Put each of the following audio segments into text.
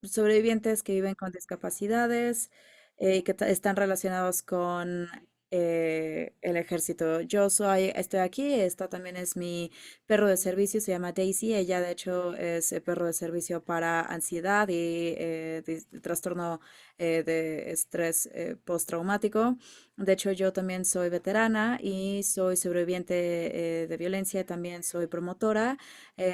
sobrevivientes que viven con discapacidades y que están relacionados con el ejército. Estoy aquí, esta también es mi perro de servicio, se llama Daisy. Ella de hecho es el perro de servicio para ansiedad y trastorno de estrés postraumático. De hecho, yo también soy veterana y soy sobreviviente de violencia y también soy promotora.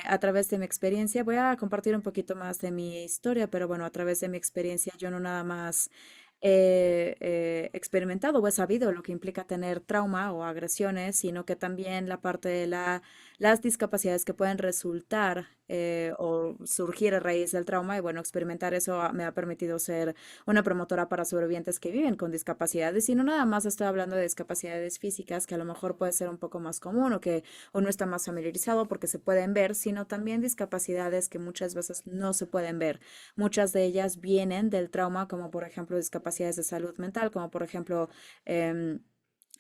A través de mi experiencia, voy a compartir un poquito más de mi historia, pero bueno, a través de mi experiencia yo no nada más he experimentado o he sabido lo que implica tener trauma o agresiones, sino que también la parte de las discapacidades que pueden resultar o surgir a raíz del trauma. Y bueno, experimentar eso me ha permitido ser una promotora para sobrevivientes que viven con discapacidades. Y no nada más estoy hablando de discapacidades físicas, que a lo mejor puede ser un poco más común o que uno está más familiarizado porque se pueden ver, sino también discapacidades que muchas veces no se pueden ver. Muchas de ellas vienen del trauma, como por ejemplo discapacidades de salud mental, como por ejemplo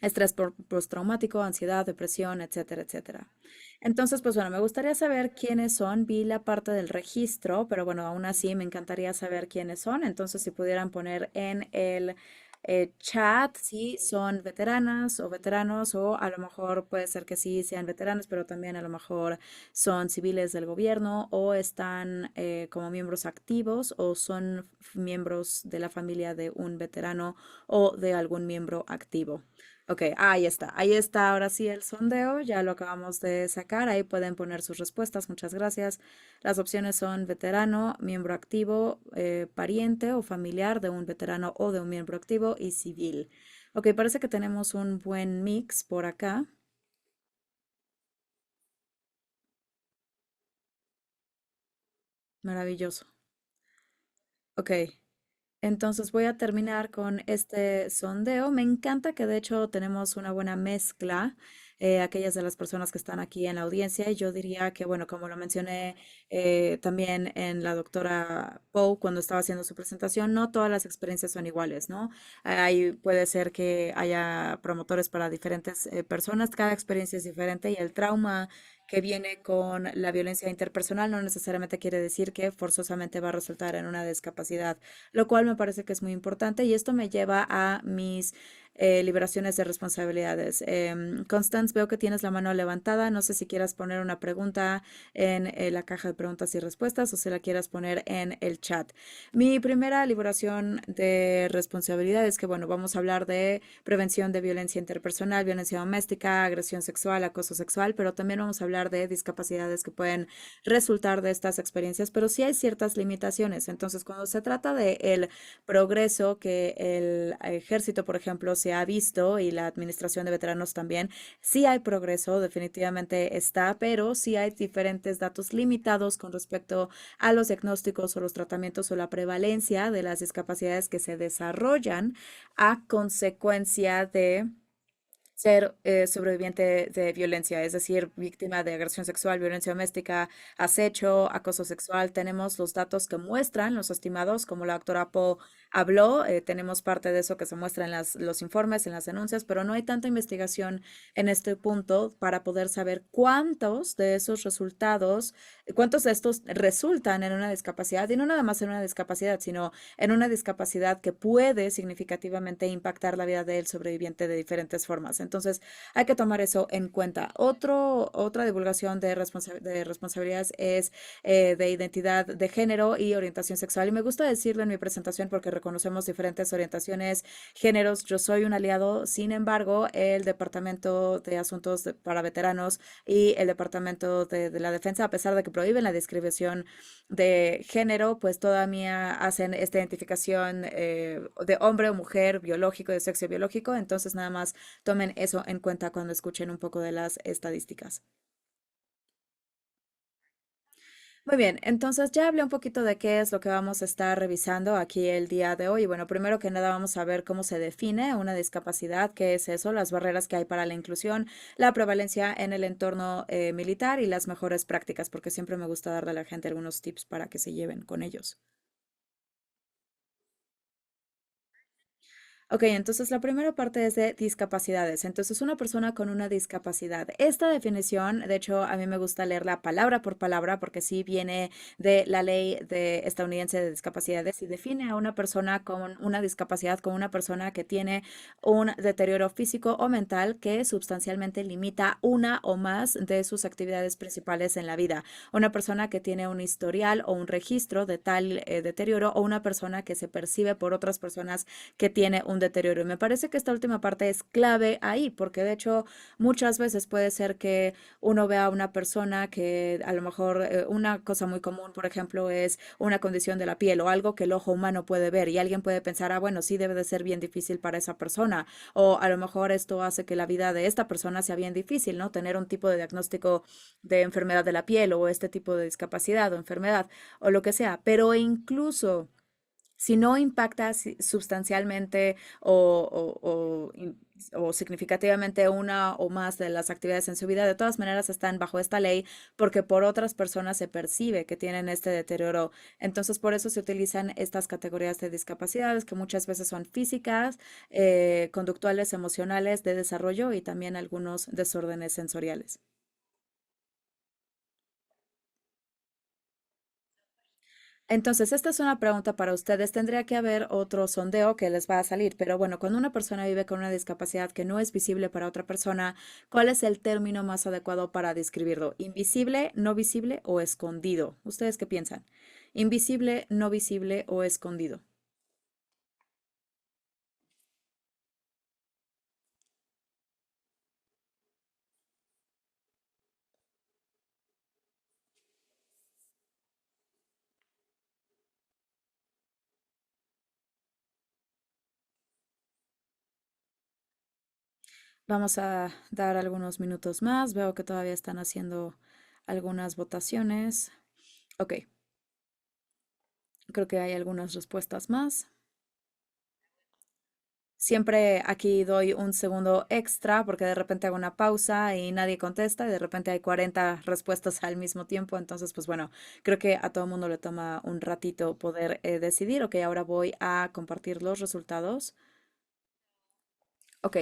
estrés postraumático, ansiedad, depresión, etcétera, etcétera. Entonces, pues bueno, me gustaría saber quiénes son. Vi la parte del registro, pero bueno, aún así me encantaría saber quiénes son. Entonces, si pudieran poner en el chat si son veteranas o veteranos, o a lo mejor puede ser que sí sean veteranos, pero también a lo mejor son civiles del gobierno o están como miembros activos o son miembros de la familia de un veterano o de algún miembro activo. Ok, ahí está ahora sí el sondeo, ya lo acabamos de sacar, ahí pueden poner sus respuestas, muchas gracias. Las opciones son veterano, miembro activo, pariente o familiar de un veterano o de un miembro activo y civil. Ok, parece que tenemos un buen mix por acá, maravilloso. Ok, entonces voy a terminar con este sondeo. Me encanta que de hecho tenemos una buena mezcla, aquellas de las personas que están aquí en la audiencia. Y yo diría que, bueno, como lo mencioné también en la doctora Poe cuando estaba haciendo su presentación, no todas las experiencias son iguales, ¿no? Ahí puede ser que haya promotores para diferentes personas, cada experiencia es diferente y el trauma que viene con la violencia interpersonal no necesariamente quiere decir que forzosamente va a resultar en una discapacidad, lo cual me parece que es muy importante y esto me lleva a mis liberaciones de responsabilidades. Constance, veo que tienes la mano levantada, no sé si quieras poner una pregunta en la caja de preguntas y respuestas o si la quieras poner en el chat. Mi primera liberación de responsabilidad es que, bueno, vamos a hablar de prevención de violencia interpersonal, violencia doméstica, agresión sexual, acoso sexual, pero también vamos a hablar de discapacidades que pueden resultar de estas experiencias, pero sí hay ciertas limitaciones. Entonces, cuando se trata de el progreso que el ejército, por ejemplo, se ha visto y la administración de veteranos también, sí hay progreso, definitivamente está, pero sí hay diferentes datos limitados con respecto a los diagnósticos o los tratamientos o la prevalencia de las discapacidades que se desarrollan a consecuencia de ser sobreviviente de violencia, es decir, víctima de agresión sexual, violencia doméstica, acecho, acoso sexual. Tenemos los datos que muestran los estimados, como la doctora Po habló, tenemos parte de eso que se muestra en los informes, en las denuncias, pero no hay tanta investigación en este punto para poder saber cuántos de esos resultados, cuántos de estos resultan en una discapacidad, y no nada más en una discapacidad, sino en una discapacidad que puede significativamente impactar la vida del sobreviviente de diferentes formas. Entonces, hay que tomar eso en cuenta. Otra divulgación de responsabilidades es de identidad de género y orientación sexual. Y me gusta decirlo en mi presentación porque reconocemos diferentes orientaciones, géneros. Yo soy un aliado, sin embargo, el Departamento de Asuntos para Veteranos y el Departamento de la Defensa, a pesar de que prohíben la descripción de género, pues todavía hacen esta identificación de hombre o mujer, biológico, de sexo biológico. Entonces, nada más tomen eso en cuenta cuando escuchen un poco de las estadísticas. Muy bien, entonces ya hablé un poquito de qué es lo que vamos a estar revisando aquí el día de hoy. Y bueno, primero que nada vamos a ver cómo se define una discapacidad, qué es eso, las barreras que hay para la inclusión, la prevalencia en el entorno militar y las mejores prácticas, porque siempre me gusta darle a la gente algunos tips para que se lleven con ellos. Ok, entonces la primera parte es de discapacidades. Entonces, una persona con una discapacidad. Esta definición, de hecho, a mí me gusta leerla palabra por palabra porque sí viene de la ley estadounidense de discapacidades y define a una persona con una discapacidad como una persona que tiene un deterioro físico o mental que sustancialmente limita una o más de sus actividades principales en la vida. Una persona que tiene un historial o un registro de tal deterioro o una persona que se percibe por otras personas que tiene un deterioro. Y me parece que esta última parte es clave ahí, porque de hecho muchas veces puede ser que uno vea a una persona que a lo mejor una cosa muy común, por ejemplo, es una condición de la piel o algo que el ojo humano puede ver y alguien puede pensar, ah, bueno, sí debe de ser bien difícil para esa persona o a lo mejor esto hace que la vida de esta persona sea bien difícil, ¿no? Tener un tipo de diagnóstico de enfermedad de la piel o este tipo de discapacidad o enfermedad o lo que sea, pero incluso si no impacta sustancialmente o significativamente una o más de las actividades en su vida, de todas maneras están bajo esta ley porque por otras personas se percibe que tienen este deterioro. Entonces, por eso se utilizan estas categorías de discapacidades que muchas veces son físicas, conductuales, emocionales, de desarrollo y también algunos desórdenes sensoriales. Entonces, esta es una pregunta para ustedes. Tendría que haber otro sondeo que les va a salir, pero bueno, cuando una persona vive con una discapacidad que no es visible para otra persona, ¿cuál es el término más adecuado para describirlo? ¿Invisible, no visible o escondido? ¿Ustedes qué piensan? ¿Invisible, no visible o escondido? Vamos a dar algunos minutos más. Veo que todavía están haciendo algunas votaciones. Ok, creo que hay algunas respuestas más. Siempre aquí doy un segundo extra porque de repente hago una pausa y nadie contesta y de repente hay 40 respuestas al mismo tiempo. Entonces, pues bueno, creo que a todo mundo le toma un ratito poder decidir. Ok, ahora voy a compartir los resultados. Ok,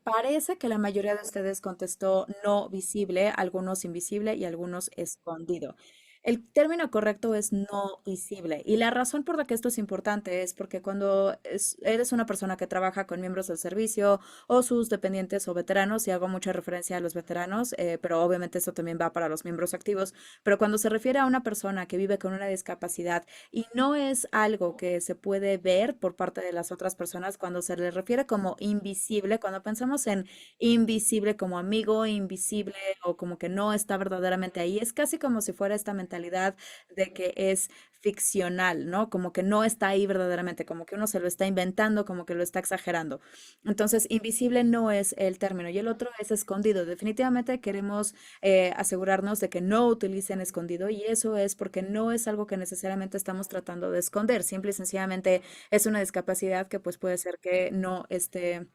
parece que la mayoría de ustedes contestó no visible, algunos invisible y algunos escondido. El término correcto es no visible y la razón por la que esto es importante es porque cuando eres una persona que trabaja con miembros del servicio o sus dependientes o veteranos, y hago mucha referencia a los veteranos, pero obviamente esto también va para los miembros activos, pero cuando se refiere a una persona que vive con una discapacidad, y no es algo que se puede ver por parte de las otras personas cuando se le refiere como invisible, cuando pensamos en invisible como amigo, invisible o como que no está verdaderamente ahí, es casi como si fuera esta mentalidad de que es ficcional, ¿no? Como que no está ahí verdaderamente, como que uno se lo está inventando, como que lo está exagerando. Entonces, invisible no es el término y el otro es escondido. Definitivamente queremos asegurarnos de que no utilicen escondido y eso es porque no es algo que necesariamente estamos tratando de esconder, simple y sencillamente es una discapacidad que pues puede ser que no esté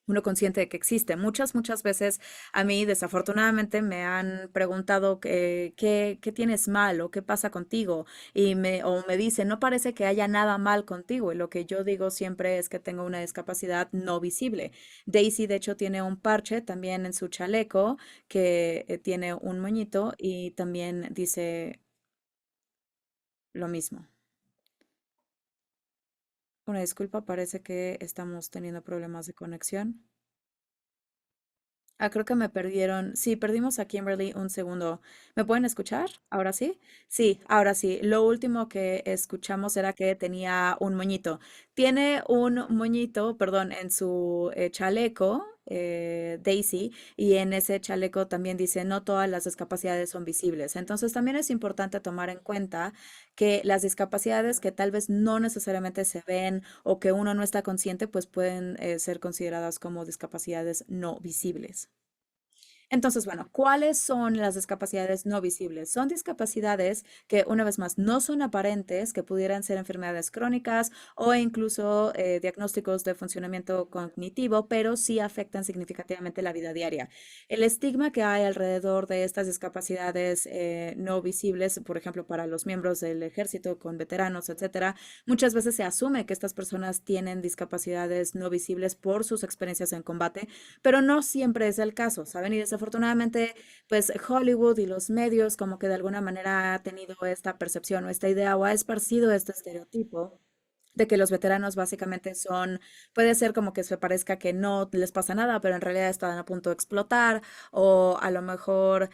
uno consciente de que existe. Muchas veces a mí desafortunadamente me han preguntado qué tienes mal o qué pasa contigo o me dicen, no parece que haya nada mal contigo y lo que yo digo siempre es que tengo una discapacidad no visible. Daisy de hecho tiene un parche también en su chaleco que tiene un moñito y también dice lo mismo. Una disculpa, parece que estamos teniendo problemas de conexión. Ah, creo que me perdieron. Sí, perdimos a Kimberly un segundo. ¿Me pueden escuchar? ¿Ahora sí? Sí, ahora sí. Lo último que escuchamos era que tenía un moñito. Tiene un moñito, perdón, en su chaleco, Daisy, y en ese chaleco también dice, no todas las discapacidades son visibles. Entonces también es importante tomar en cuenta que las discapacidades que tal vez no necesariamente se ven o que uno no está consciente, pues pueden ser consideradas como discapacidades no visibles. Entonces, bueno, ¿cuáles son las discapacidades no visibles? Son discapacidades que, una vez más, no son aparentes, que pudieran ser enfermedades crónicas o incluso diagnósticos de funcionamiento cognitivo, pero sí afectan significativamente la vida diaria. El estigma que hay alrededor de estas discapacidades no visibles, por ejemplo, para los miembros del ejército, con veteranos, etcétera, muchas veces se asume que estas personas tienen discapacidades no visibles por sus experiencias en combate, pero no siempre es el caso, ¿saben? Y desafortunadamente, pues Hollywood y los medios como que de alguna manera ha tenido esta percepción o esta idea o ha esparcido este estereotipo de que los veteranos básicamente son, puede ser como que se parezca que no les pasa nada, pero en realidad están a punto de explotar, o a lo mejor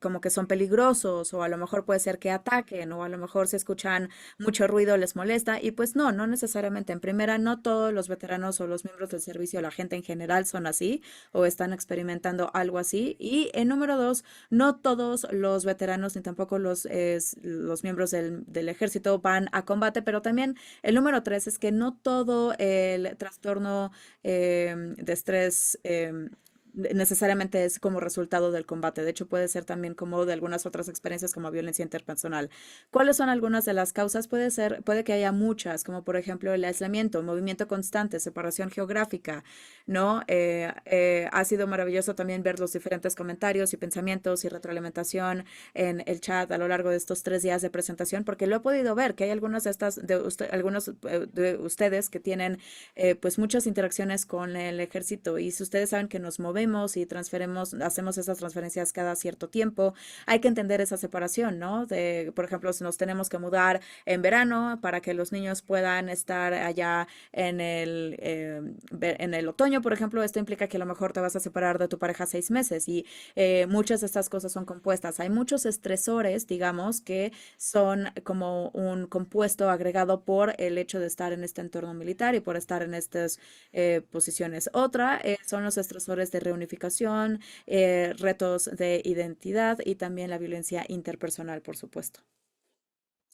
como que son peligrosos, o a lo mejor puede ser que ataquen, o a lo mejor si escuchan mucho ruido les molesta, y pues no, no necesariamente. En primera, no todos los veteranos o los miembros del servicio, la gente en general son así, o están experimentando algo así, y en número dos, no todos los veteranos ni tampoco los miembros del ejército van a combate, pero también el número tres es que no todo el trastorno de estrés necesariamente es como resultado del combate. De hecho, puede ser también como de algunas otras experiencias como violencia interpersonal. ¿Cuáles son algunas de las causas? Puede que haya muchas, como por ejemplo el aislamiento, movimiento constante, separación geográfica, ¿no? Ha sido maravilloso también ver los diferentes comentarios y pensamientos y retroalimentación en el chat a lo largo de estos 3 días de presentación, porque lo he podido ver, que hay algunas de estas, algunos de ustedes que tienen pues muchas interacciones con el ejército y si ustedes saben que nos movemos y transferimos, hacemos esas transferencias cada cierto tiempo, hay que entender esa separación, ¿no? De, por ejemplo, si nos tenemos que mudar en verano para que los niños puedan estar allá en el otoño, por ejemplo, esto implica que a lo mejor te vas a separar de tu pareja 6 meses y muchas de estas cosas son compuestas. Hay muchos estresores, digamos, que son como un compuesto agregado por el hecho de estar en este entorno militar y por estar en estas posiciones. Otra son los estresores de reunificación, retos de identidad y también la violencia interpersonal, por supuesto.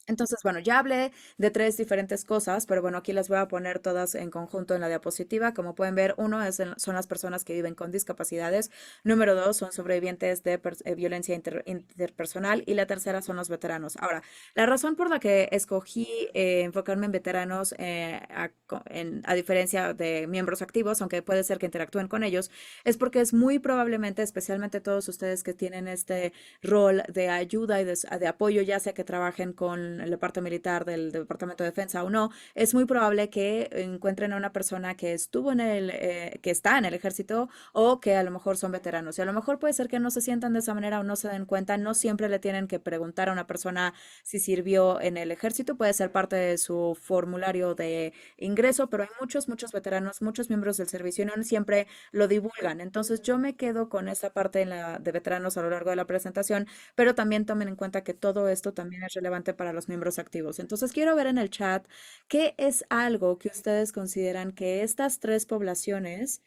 Entonces, bueno, ya hablé de tres diferentes cosas, pero bueno, aquí las voy a poner todas en conjunto en la diapositiva. Como pueden ver, uno son las personas que viven con discapacidades, número dos son sobrevivientes de violencia interpersonal y la tercera son los veteranos. Ahora, la razón por la que escogí enfocarme en veteranos, a diferencia de miembros activos, aunque puede ser que interactúen con ellos, es porque es muy probablemente, especialmente todos ustedes que tienen este rol de ayuda y de apoyo, ya sea que trabajen con el departamento militar del Departamento de Defensa o no, es muy probable que encuentren a una persona que estuvo que está en el ejército o que a lo mejor son veteranos. Y a lo mejor puede ser que no se sientan de esa manera o no se den cuenta. No siempre le tienen que preguntar a una persona si sirvió en el ejército. Puede ser parte de su formulario de ingreso, pero hay muchos veteranos, muchos miembros del servicio y no siempre lo divulgan. Entonces yo me quedo con esa parte de veteranos a lo largo de la presentación, pero también tomen en cuenta que todo esto también es relevante para los miembros activos. Entonces quiero ver en el chat qué es algo que ustedes consideran que estas tres poblaciones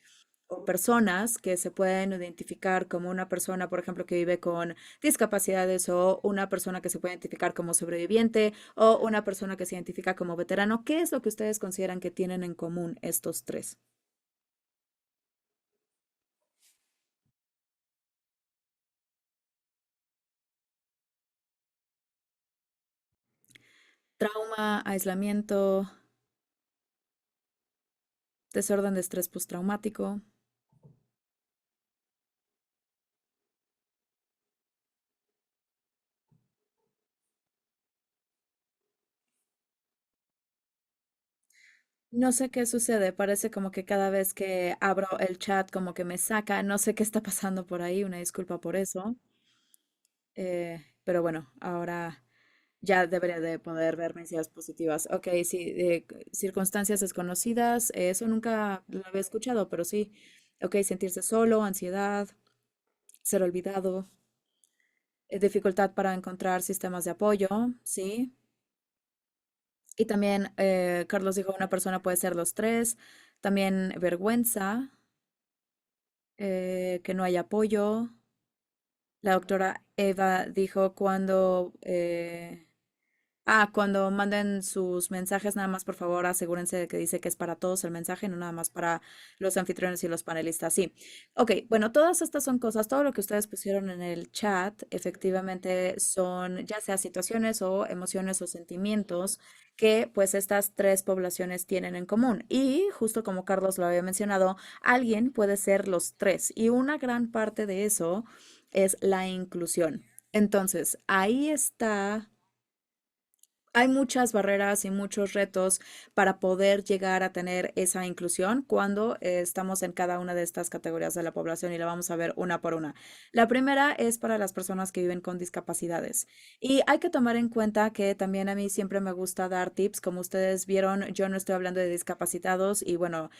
o personas que se pueden identificar como una persona, por ejemplo, que vive con discapacidades o una persona que se puede identificar como sobreviviente o una persona que se identifica como veterano, ¿qué es lo que ustedes consideran que tienen en común estos tres? Trauma, aislamiento, desorden de estrés postraumático. No sé qué sucede, parece como que cada vez que abro el chat como que me saca, no sé qué está pasando por ahí, una disculpa por eso. Pero bueno, ahora ya debería de poder ver mensajes positivas. Ok, sí, circunstancias desconocidas, eso nunca lo había escuchado, pero sí. Ok, sentirse solo, ansiedad, ser olvidado, dificultad para encontrar sistemas de apoyo, sí. Y también, Carlos dijo, una persona puede ser los tres. También vergüenza, que no hay apoyo. La doctora Eva dijo cuando Cuando manden sus mensajes, nada más por favor asegúrense de que dice que es para todos el mensaje, no nada más para los anfitriones y los panelistas. Sí. Ok, bueno, todas estas son cosas, todo lo que ustedes pusieron en el chat, efectivamente son ya sea situaciones o emociones o sentimientos que pues estas tres poblaciones tienen en común. Y justo como Carlos lo había mencionado, alguien puede ser los tres. Y una gran parte de eso es la inclusión. Entonces, ahí está. Hay muchas barreras y muchos retos para poder llegar a tener esa inclusión cuando estamos en cada una de estas categorías de la población y la vamos a ver una por una. La primera es para las personas que viven con discapacidades y hay que tomar en cuenta que también a mí siempre me gusta dar tips. Como ustedes vieron, yo no estoy hablando de discapacitados y bueno,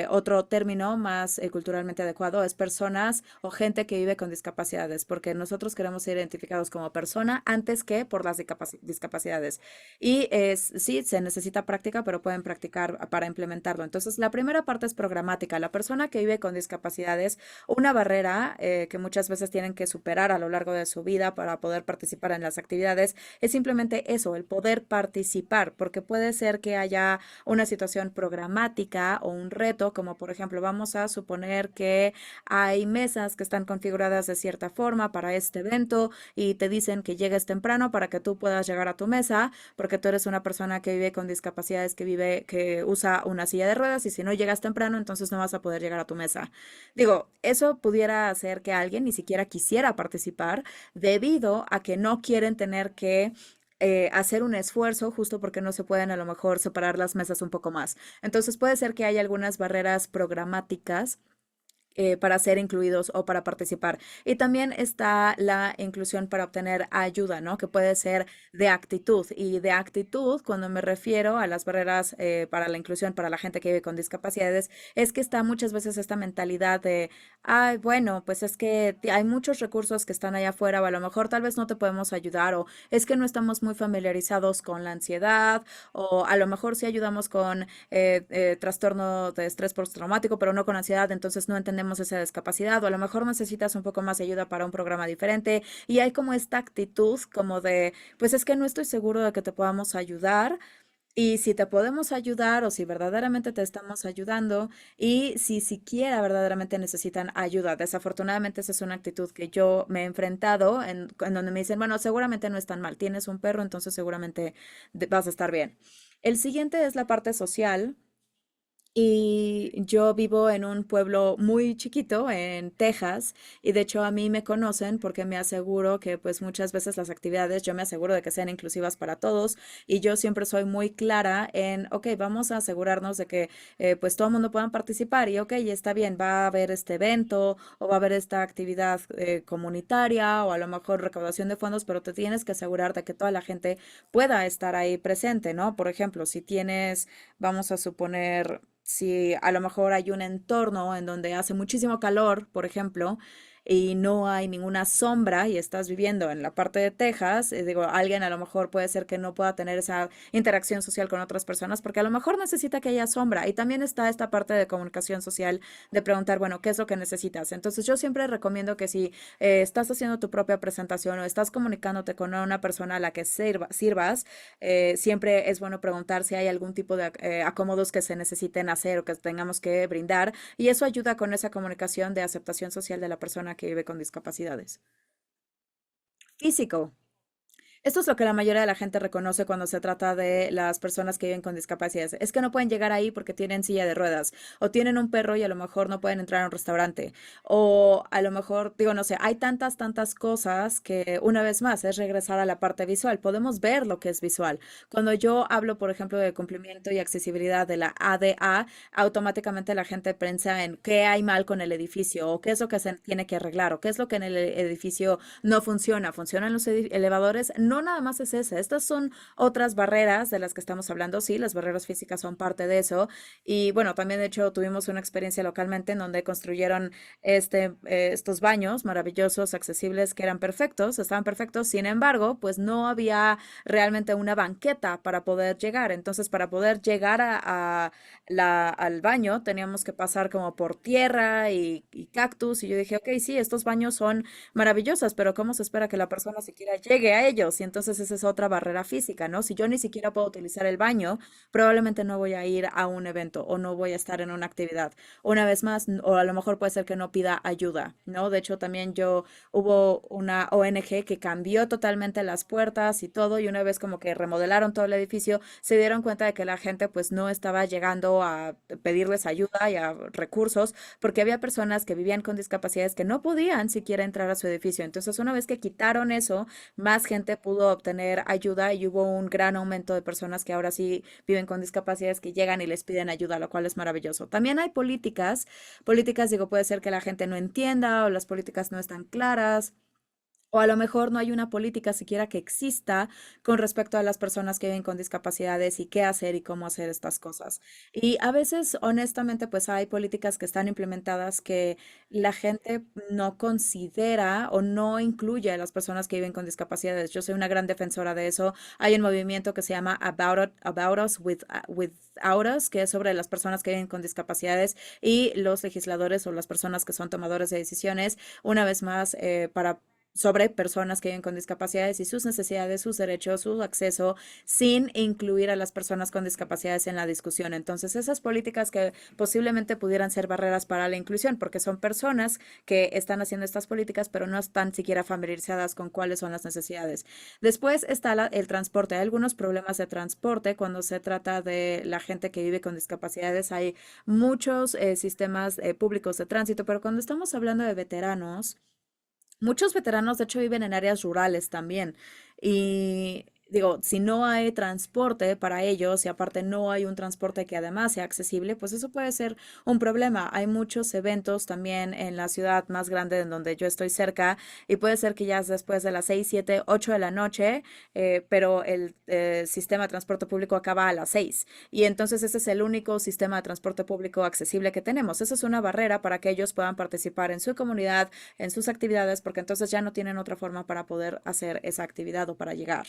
otro término más culturalmente adecuado es personas o gente que vive con discapacidades, porque nosotros queremos ser identificados como persona antes que por las discapacidades. Y sí, se necesita práctica, pero pueden practicar para implementarlo. Entonces, la primera parte es programática. La persona que vive con discapacidades, una barrera que muchas veces tienen que superar a lo largo de su vida para poder participar en las actividades, es simplemente eso, el poder participar, porque puede ser que haya una situación programática o un reto, como por ejemplo, vamos a suponer que hay mesas que están configuradas de cierta forma para este evento y te dicen que llegues temprano para que tú puedas llegar a tu mesa porque tú eres una persona que vive con discapacidades, que usa una silla de ruedas y si no llegas temprano, entonces no vas a poder llegar a tu mesa. Digo, eso pudiera hacer que alguien ni siquiera quisiera participar debido a que no quieren tener que hacer un esfuerzo justo porque no se pueden a lo mejor separar las mesas un poco más. Entonces puede ser que haya algunas barreras programáticas para ser incluidos o para participar. Y también está la inclusión para obtener ayuda, ¿no? Que puede ser de actitud. Y de actitud, cuando me refiero a las barreras para la inclusión para la gente que vive con discapacidades, es que está muchas veces esta mentalidad de, ay, bueno, pues es que hay muchos recursos que están allá afuera o a lo mejor tal vez no te podemos ayudar o es que no estamos muy familiarizados con la ansiedad o a lo mejor sí ayudamos con trastorno de estrés postraumático, pero no con ansiedad, entonces no entendemos esa discapacidad, o a lo mejor necesitas un poco más de ayuda para un programa diferente, y hay como esta actitud como de, pues es que no estoy seguro de que te podamos ayudar. Y si te podemos ayudar o si verdaderamente te estamos ayudando y si siquiera verdaderamente necesitan ayuda. Desafortunadamente esa es una actitud que yo me he enfrentado en donde me dicen, bueno, seguramente no es tan mal, tienes un perro, entonces seguramente vas a estar bien. El siguiente es la parte social. Y yo vivo en un pueblo muy chiquito en Texas y de hecho a mí me conocen porque me aseguro que pues muchas veces las actividades yo me aseguro de que sean inclusivas para todos y yo siempre soy muy clara en, ok, vamos a asegurarnos de que pues todo el mundo pueda participar y ok, está bien, va a haber este evento o va a haber esta actividad comunitaria o a lo mejor recaudación de fondos, pero te tienes que asegurar de que toda la gente pueda estar ahí presente, ¿no? Por ejemplo, si tienes, vamos a suponer, si a lo mejor hay un entorno en donde hace muchísimo calor, por ejemplo, y no hay ninguna sombra y estás viviendo en la parte de Texas, digo, alguien a lo mejor puede ser que no pueda tener esa interacción social con otras personas porque a lo mejor necesita que haya sombra. Y también está esta parte de comunicación social de preguntar, bueno, ¿qué es lo que necesitas? Entonces yo siempre recomiendo que si estás haciendo tu propia presentación o estás comunicándote con una persona a la que sirvas, siempre es bueno preguntar si hay algún tipo de acomodos que se necesiten hacer o que tengamos que brindar y eso ayuda con esa comunicación de aceptación social de la persona que vive con discapacidades. Físico. Esto es lo que la mayoría de la gente reconoce cuando se trata de las personas que viven con discapacidades. Es que no pueden llegar ahí porque tienen silla de ruedas o tienen un perro y a lo mejor no pueden entrar a un restaurante o a lo mejor, digo, no sé, hay tantas cosas que una vez más es regresar a la parte visual. Podemos ver lo que es visual. Cuando yo hablo, por ejemplo, de cumplimiento y accesibilidad de la ADA, automáticamente la gente piensa en qué hay mal con el edificio o qué es lo que se tiene que arreglar o qué es lo que en el edificio no funciona. ¿Funcionan los elevadores? No nada más es esa. Estas son otras barreras de las que estamos hablando. Sí, las barreras físicas son parte de eso. Y bueno, también de hecho tuvimos una experiencia localmente en donde construyeron estos baños maravillosos, accesibles, que eran perfectos, estaban perfectos. Sin embargo, pues no había realmente una banqueta para poder llegar. Entonces, para poder llegar al baño teníamos que pasar como por tierra y cactus. Y yo dije, ok, sí, estos baños son maravillosas, pero ¿cómo se espera que la persona siquiera llegue a ellos? y entonces esa es otra barrera física, ¿no? Si yo ni siquiera puedo utilizar el baño, probablemente no voy a ir a un evento o no voy a estar en una actividad. Una vez más, o a lo mejor puede ser que no pida ayuda, ¿no? De hecho, también hubo una ONG que cambió totalmente las puertas y todo, y una vez como que remodelaron todo el edificio, se dieron cuenta de que la gente pues no estaba llegando a pedirles ayuda y a recursos, porque había personas que vivían con discapacidades que no podían siquiera entrar a su edificio. Entonces, una vez que quitaron eso, más gente pudo obtener ayuda y hubo un gran aumento de personas que ahora sí viven con discapacidades que llegan y les piden ayuda, lo cual es maravilloso. También hay políticas digo, puede ser que la gente no entienda o las políticas no están claras. O a lo mejor no hay una política siquiera que exista con respecto a las personas que viven con discapacidades y qué hacer y cómo hacer estas cosas. Y a veces, honestamente, pues hay políticas que están implementadas que la gente no considera o no incluye a las personas que viven con discapacidades. Yo soy una gran defensora de eso. Hay un movimiento que se llama About Us Without Us, que es sobre las personas que viven con discapacidades y los legisladores o las personas que son tomadores de decisiones, una vez más, para sobre personas que viven con discapacidades y sus necesidades, sus derechos, su acceso, sin incluir a las personas con discapacidades en la discusión. Entonces, esas políticas que posiblemente pudieran ser barreras para la inclusión, porque son personas que están haciendo estas políticas, pero no están siquiera familiarizadas con cuáles son las necesidades. Después está el transporte. Hay algunos problemas de transporte cuando se trata de la gente que vive con discapacidades. Hay muchos sistemas públicos de tránsito, pero cuando estamos hablando de veteranos, muchos veteranos, de hecho, viven en áreas rurales también. Y digo, si no hay transporte para ellos y aparte no hay un transporte que además sea accesible, pues eso puede ser un problema. Hay muchos eventos también en la ciudad más grande en donde yo estoy cerca y puede ser que ya es después de las 6, 7, 8 de la noche, pero el sistema de transporte público acaba a las 6. Y entonces ese es el único sistema de transporte público accesible que tenemos. Esa es una barrera para que ellos puedan participar en su comunidad, en sus actividades, porque entonces ya no tienen otra forma para poder hacer esa actividad o para llegar.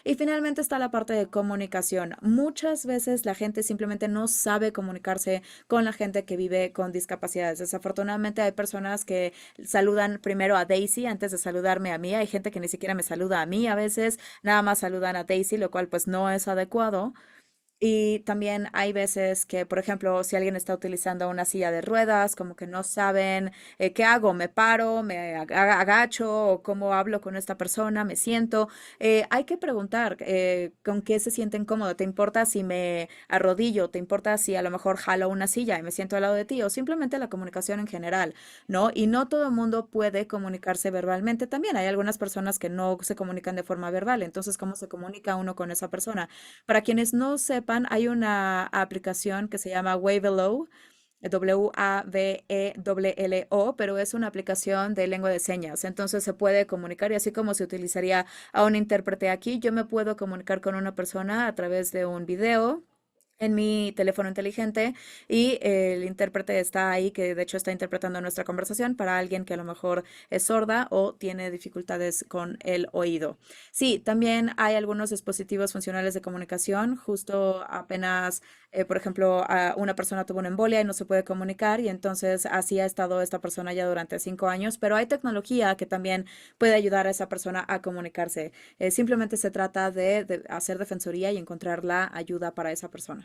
Y finalmente está la parte de comunicación. Muchas veces la gente simplemente no sabe comunicarse con la gente que vive con discapacidades. Desafortunadamente hay personas que saludan primero a Daisy antes de saludarme a mí. Hay gente que ni siquiera me saluda a mí a veces, nada más saludan a Daisy, lo cual pues no es adecuado. Y también hay veces que, por ejemplo, si alguien está utilizando una silla de ruedas, como que no saben qué hago, me paro, me agacho o cómo hablo con esta persona, me siento. Hay que preguntar con qué se sienten cómodos. ¿Te importa si me arrodillo? ¿Te importa si a lo mejor jalo una silla y me siento al lado de ti? O simplemente la comunicación en general, ¿no? Y no todo el mundo puede comunicarse verbalmente también. Hay algunas personas que no se comunican de forma verbal. Entonces, ¿cómo se comunica uno con esa persona? Para quienes no sepan, hay una aplicación que se llama Wavelo, Wavelo, pero es una aplicación de lengua de señas. Entonces se puede comunicar y así como se utilizaría a un intérprete aquí, yo me puedo comunicar con una persona a través de un video en mi teléfono inteligente y el intérprete está ahí, que de hecho está interpretando nuestra conversación para alguien que a lo mejor es sorda o tiene dificultades con el oído. Sí, también hay algunos dispositivos funcionales de comunicación. Justo apenas, por ejemplo, una persona tuvo una embolia y no se puede comunicar y entonces así ha estado esta persona ya durante 5 años, pero hay tecnología que también puede ayudar a esa persona a comunicarse. Simplemente se trata de hacer defensoría y encontrar la ayuda para esa persona.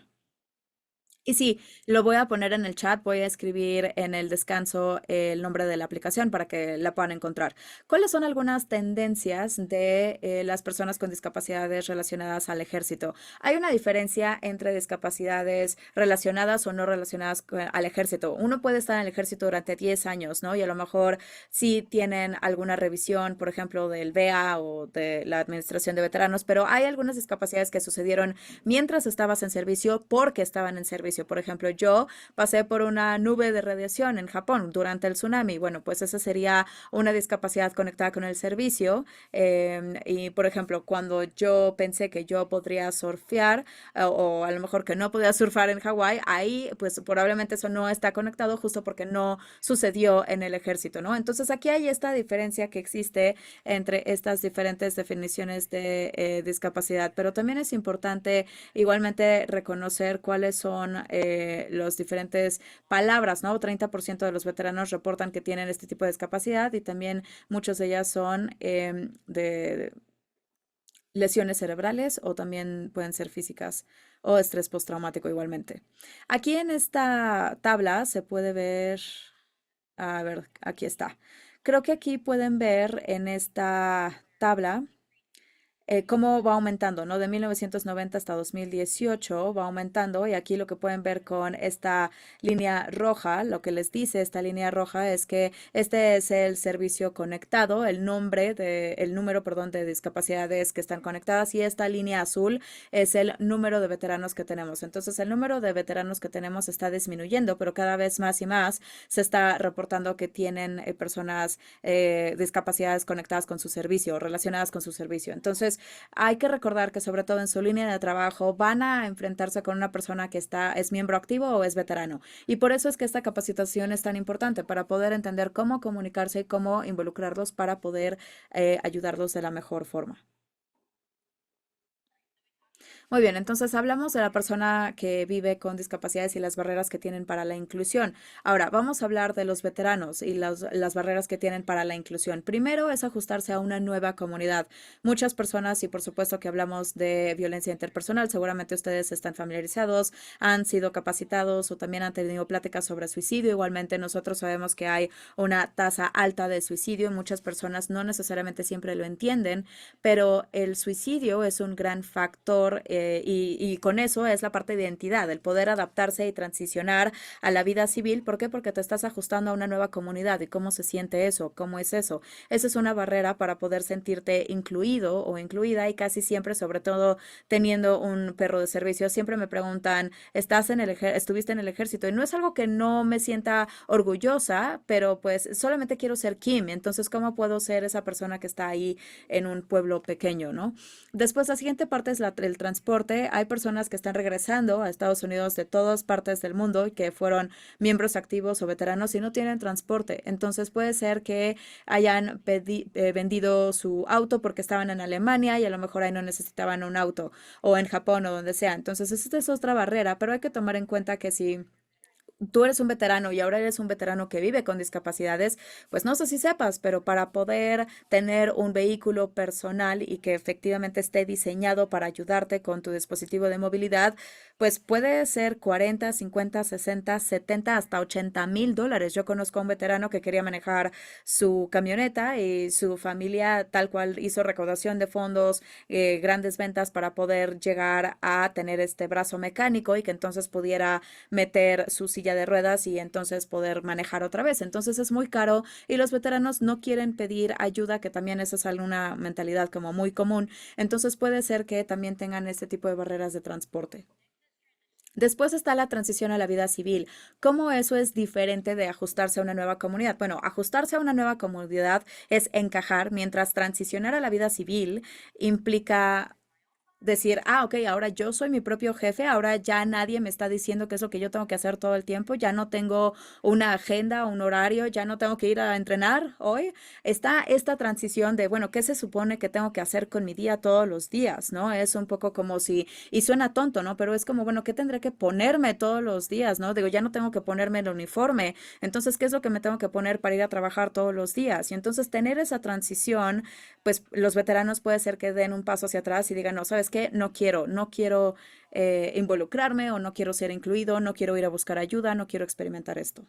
Y sí, lo voy a poner en el chat, voy a escribir en el descanso el nombre de la aplicación para que la puedan encontrar. ¿Cuáles son algunas tendencias de las personas con discapacidades relacionadas al ejército? Hay una diferencia entre discapacidades relacionadas o no relacionadas al ejército. Uno puede estar en el ejército durante 10 años, ¿no? Y a lo mejor sí tienen alguna revisión, por ejemplo, del VEA o de la Administración de Veteranos, pero hay algunas discapacidades que sucedieron mientras estabas en servicio porque estaban en servicio. Por ejemplo, yo pasé por una nube de radiación en Japón durante el tsunami. Bueno, pues esa sería una discapacidad conectada con el servicio. Y, por ejemplo, cuando yo pensé que yo podría surfear o a lo mejor que no podía surfar en Hawái, ahí pues probablemente eso no está conectado justo porque no sucedió en el ejército, ¿no? Entonces aquí hay esta diferencia que existe entre estas diferentes definiciones de discapacidad, pero también es importante igualmente reconocer cuáles son los diferentes palabras, ¿no? 30% de los veteranos reportan que tienen este tipo de discapacidad y también muchos de ellas son lesiones cerebrales o también pueden ser físicas o estrés postraumático igualmente. Aquí en esta tabla se puede ver, a ver, aquí está. Creo que aquí pueden ver en esta tabla cómo va aumentando, ¿no? De 1990 hasta 2018 va aumentando y aquí lo que pueden ver con esta línea roja, lo que les dice esta línea roja es que este es el servicio conectado, el número, perdón, de discapacidades que están conectadas y esta línea azul es el número de veteranos que tenemos. Entonces, el número de veteranos que tenemos está disminuyendo, pero cada vez más y más se está reportando que tienen personas discapacidades conectadas con su servicio, relacionadas con su servicio. Entonces, hay que recordar que sobre todo en su línea de trabajo van a enfrentarse con una persona que es miembro activo o es veterano. Y por eso es que esta capacitación es tan importante para poder entender cómo comunicarse y cómo involucrarlos para poder ayudarlos de la mejor forma. Muy bien, entonces hablamos de la persona que vive con discapacidades y las barreras que tienen para la inclusión. Ahora, vamos a hablar de los veteranos y las barreras que tienen para la inclusión. Primero es ajustarse a una nueva comunidad. Muchas personas, y por supuesto que hablamos de violencia interpersonal, seguramente ustedes están familiarizados, han sido capacitados o también han tenido pláticas sobre suicidio. Igualmente, nosotros sabemos que hay una tasa alta de suicidio. Muchas personas no necesariamente siempre lo entienden, pero el suicidio es un gran factor y con eso es la parte de identidad, el poder adaptarse y transicionar a la vida civil. ¿Por qué? Porque te estás ajustando a una nueva comunidad y cómo se siente eso, cómo es eso. Esa es una barrera para poder sentirte incluido o incluida y casi siempre, sobre todo teniendo un perro de servicio, siempre me preguntan, ¿estuviste en el ejército? Y no es algo que no me sienta orgullosa, pero pues solamente quiero ser Kim. Entonces, ¿cómo puedo ser esa persona que está ahí en un pueblo pequeño, ¿no? Después, la siguiente parte es el transporte. Hay personas que están regresando a Estados Unidos de todas partes del mundo y que fueron miembros activos o veteranos y no tienen transporte. Entonces puede ser que hayan vendido su auto porque estaban en Alemania y a lo mejor ahí no necesitaban un auto o en Japón o donde sea. Entonces, esta es otra barrera, pero hay que tomar en cuenta que si tú eres un veterano y ahora eres un veterano que vive con discapacidades, pues no sé si sepas, pero para poder tener un vehículo personal y que efectivamente esté diseñado para ayudarte con tu dispositivo de movilidad, pues puede ser 40, 50, 60, 70, hasta $80,000. Yo conozco a un veterano que quería manejar su camioneta y su familia tal cual hizo recaudación de fondos, grandes ventas para poder llegar a tener este brazo mecánico y que entonces pudiera meter su silla de ruedas y entonces poder manejar otra vez. Entonces es muy caro y los veteranos no quieren pedir ayuda, que también esa es una mentalidad como muy común. Entonces puede ser que también tengan este tipo de barreras de transporte. Después está la transición a la vida civil. ¿Cómo eso es diferente de ajustarse a una nueva comunidad? Bueno, ajustarse a una nueva comunidad es encajar, mientras transicionar a la vida civil implica decir, ok, ahora yo soy mi propio jefe, ahora ya nadie me está diciendo qué es lo que yo tengo que hacer todo el tiempo, ya no tengo una agenda, un horario, ya no tengo que ir a entrenar hoy. Está esta transición de, bueno, ¿qué se supone que tengo que hacer con mi día todos los días? ¿No? Es un poco como si, y suena tonto, ¿no? Pero es como, bueno, ¿qué tendré que ponerme todos los días? ¿No? Digo, ya no tengo que ponerme el uniforme, entonces, ¿qué es lo que me tengo que poner para ir a trabajar todos los días? Y entonces tener esa transición, pues los veteranos puede ser que den un paso hacia atrás y digan, no, ¿sabes qué? No quiero involucrarme o no quiero ser incluido, no quiero ir a buscar ayuda, no quiero experimentar esto.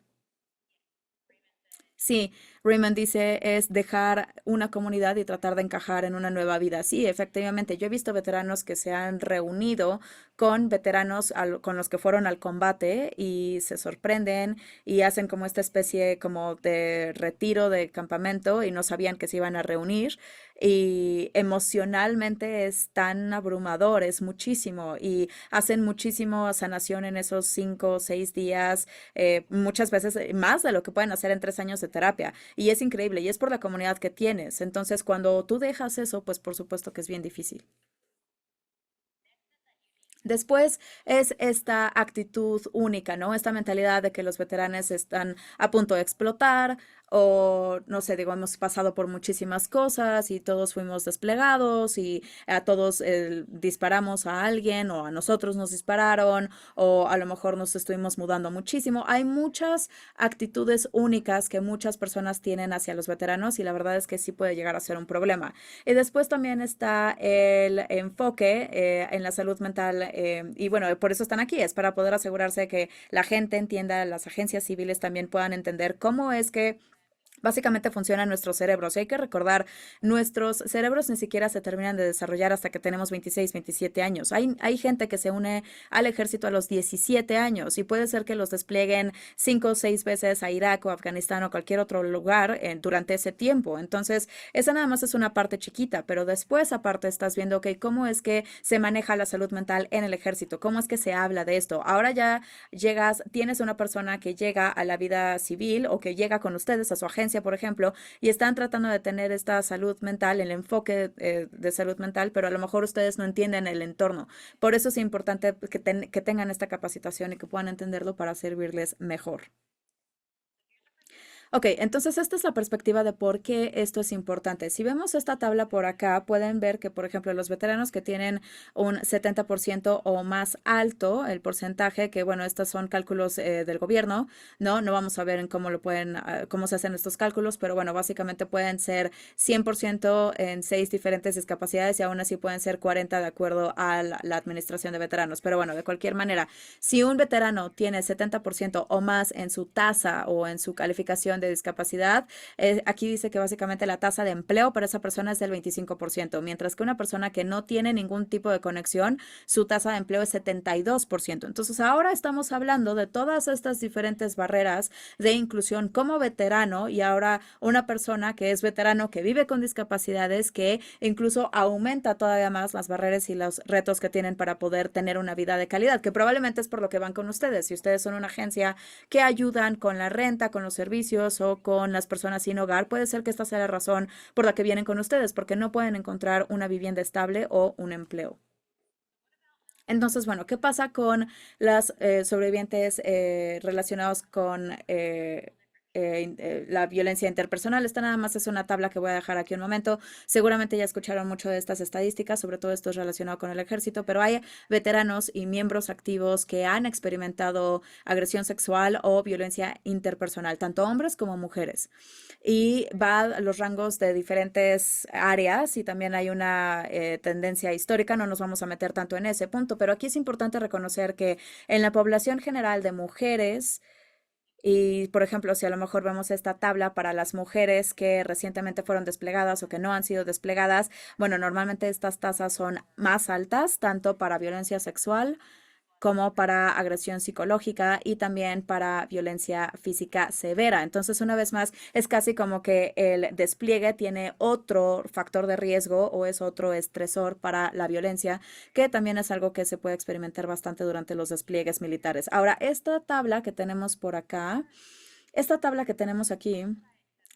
Sí, Raymond dice es dejar una comunidad y tratar de encajar en una nueva vida. Sí, efectivamente, yo he visto veteranos que se han reunido con veteranos con los que fueron al combate y se sorprenden y hacen como esta especie como de retiro de campamento y no sabían que se iban a reunir y emocionalmente es tan abrumador, es muchísimo y hacen muchísimo sanación en esos 5 o 6 días, muchas veces más de lo que pueden hacer en 3 años de terapia. Y es increíble, y es por la comunidad que tienes. Entonces, cuando tú dejas eso, pues por supuesto que es bien difícil. Después es esta actitud única, ¿no? Esta mentalidad de que los veteranos están a punto de explotar o no sé, digo, hemos pasado por muchísimas cosas y todos fuimos desplegados y a todos disparamos a alguien o a nosotros nos dispararon o a lo mejor nos estuvimos mudando muchísimo. Hay muchas actitudes únicas que muchas personas tienen hacia los veteranos y la verdad es que sí puede llegar a ser un problema. Y después también está el enfoque en la salud mental y bueno, por eso están aquí, es para poder asegurarse que la gente entienda, las agencias civiles también puedan entender cómo es que básicamente funcionan nuestros cerebros. Y hay que recordar, nuestros cerebros ni siquiera se terminan de desarrollar hasta que tenemos 26, 27 años. Hay gente que se une al ejército a los 17 años y puede ser que los desplieguen 5 o 6 veces a Irak o Afganistán o cualquier otro lugar durante ese tiempo. Entonces, esa nada más es una parte chiquita, pero después aparte estás viendo, ok, cómo es que se maneja la salud mental en el ejército, cómo es que se habla de esto. Ahora ya tienes una persona que llega a la vida civil o que llega con ustedes a su agencia, por ejemplo, y están tratando de tener esta salud mental, el enfoque de salud mental, pero a lo mejor ustedes no entienden el entorno. Por eso es importante que tengan esta capacitación y que puedan entenderlo para servirles mejor. Ok, entonces esta es la perspectiva de por qué esto es importante. Si vemos esta tabla por acá, pueden ver que, por ejemplo, los veteranos que tienen un 70% o más alto, el porcentaje, que bueno, estos son cálculos del gobierno, ¿no? No vamos a ver en cómo lo pueden, cómo se hacen estos cálculos, pero bueno, básicamente pueden ser 100% en 6 diferentes discapacidades y aún así pueden ser 40 de acuerdo a la administración de veteranos. Pero bueno, de cualquier manera, si un veterano tiene 70% o más en su tasa o en su calificación de discapacidad, aquí dice que básicamente la tasa de empleo para esa persona es del 25%, mientras que una persona que no tiene ningún tipo de conexión, su tasa de empleo es 72%. Entonces ahora estamos hablando de todas estas diferentes barreras de inclusión como veterano y ahora una persona que es veterano que vive con discapacidades que incluso aumenta todavía más las barreras y los retos que tienen para poder tener una vida de calidad, que probablemente es por lo que van con ustedes. Si ustedes son una agencia que ayudan con la renta, con los servicios o con las personas sin hogar, puede ser que esta sea la razón por la que vienen con ustedes, porque no pueden encontrar una vivienda estable o un empleo. Entonces, bueno, ¿qué pasa con las sobrevivientes relacionados con la violencia interpersonal? Esta nada más es una tabla que voy a dejar aquí un momento. Seguramente ya escucharon mucho de estas estadísticas, sobre todo esto es relacionado con el ejército, pero hay veteranos y miembros activos que han experimentado agresión sexual o violencia interpersonal, tanto hombres como mujeres. Y va a los rangos de diferentes áreas y también hay una tendencia histórica, no nos vamos a meter tanto en ese punto, pero aquí es importante reconocer que en la población general de mujeres, y, por ejemplo, si a lo mejor vemos esta tabla para las mujeres que recientemente fueron desplegadas o que no han sido desplegadas, bueno, normalmente estas tasas son más altas, tanto para violencia sexual como para agresión psicológica y también para violencia física severa. Entonces, una vez más, es casi como que el despliegue tiene otro factor de riesgo o es otro estresor para la violencia, que también es algo que se puede experimentar bastante durante los despliegues militares. Ahora, esta tabla que tenemos por acá, esta tabla que tenemos aquí,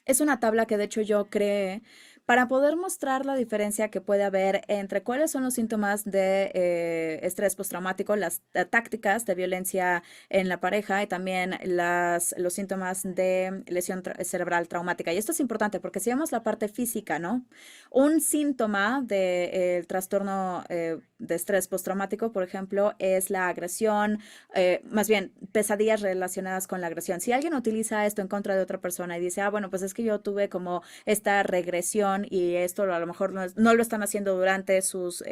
es una tabla que de hecho yo creé para poder mostrar la diferencia que puede haber entre cuáles son los síntomas de estrés postraumático, las tácticas de violencia en la pareja y también los síntomas de lesión cerebral traumática. Y esto es importante porque si vemos la parte física, ¿no? Un síntoma del trastorno de estrés postraumático, por ejemplo, es la agresión, más bien pesadillas relacionadas con la agresión. Si alguien utiliza esto en contra de otra persona y dice, ah, bueno, pues es que yo tuve como esta regresión y esto a lo mejor no lo están haciendo durante sus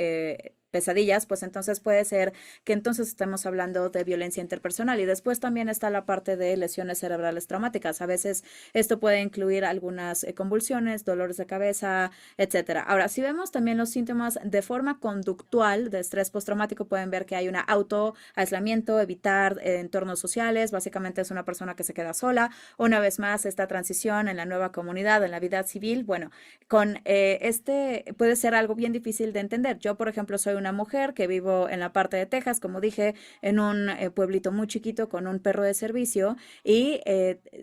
pesadillas, pues entonces puede ser que entonces estemos hablando de violencia interpersonal. Y después también está la parte de lesiones cerebrales traumáticas. A veces esto puede incluir algunas convulsiones, dolores de cabeza, etcétera. Ahora, si vemos también los síntomas de forma conductual de estrés postraumático, pueden ver que hay una autoaislamiento, evitar entornos sociales, básicamente es una persona que se queda sola. Una vez más, esta transición en la nueva comunidad, en la vida civil, bueno, con este puede ser algo bien difícil de entender. Yo, por ejemplo, soy una mujer que vivo en la parte de Texas, como dije, en un pueblito muy chiquito con un perro de servicio y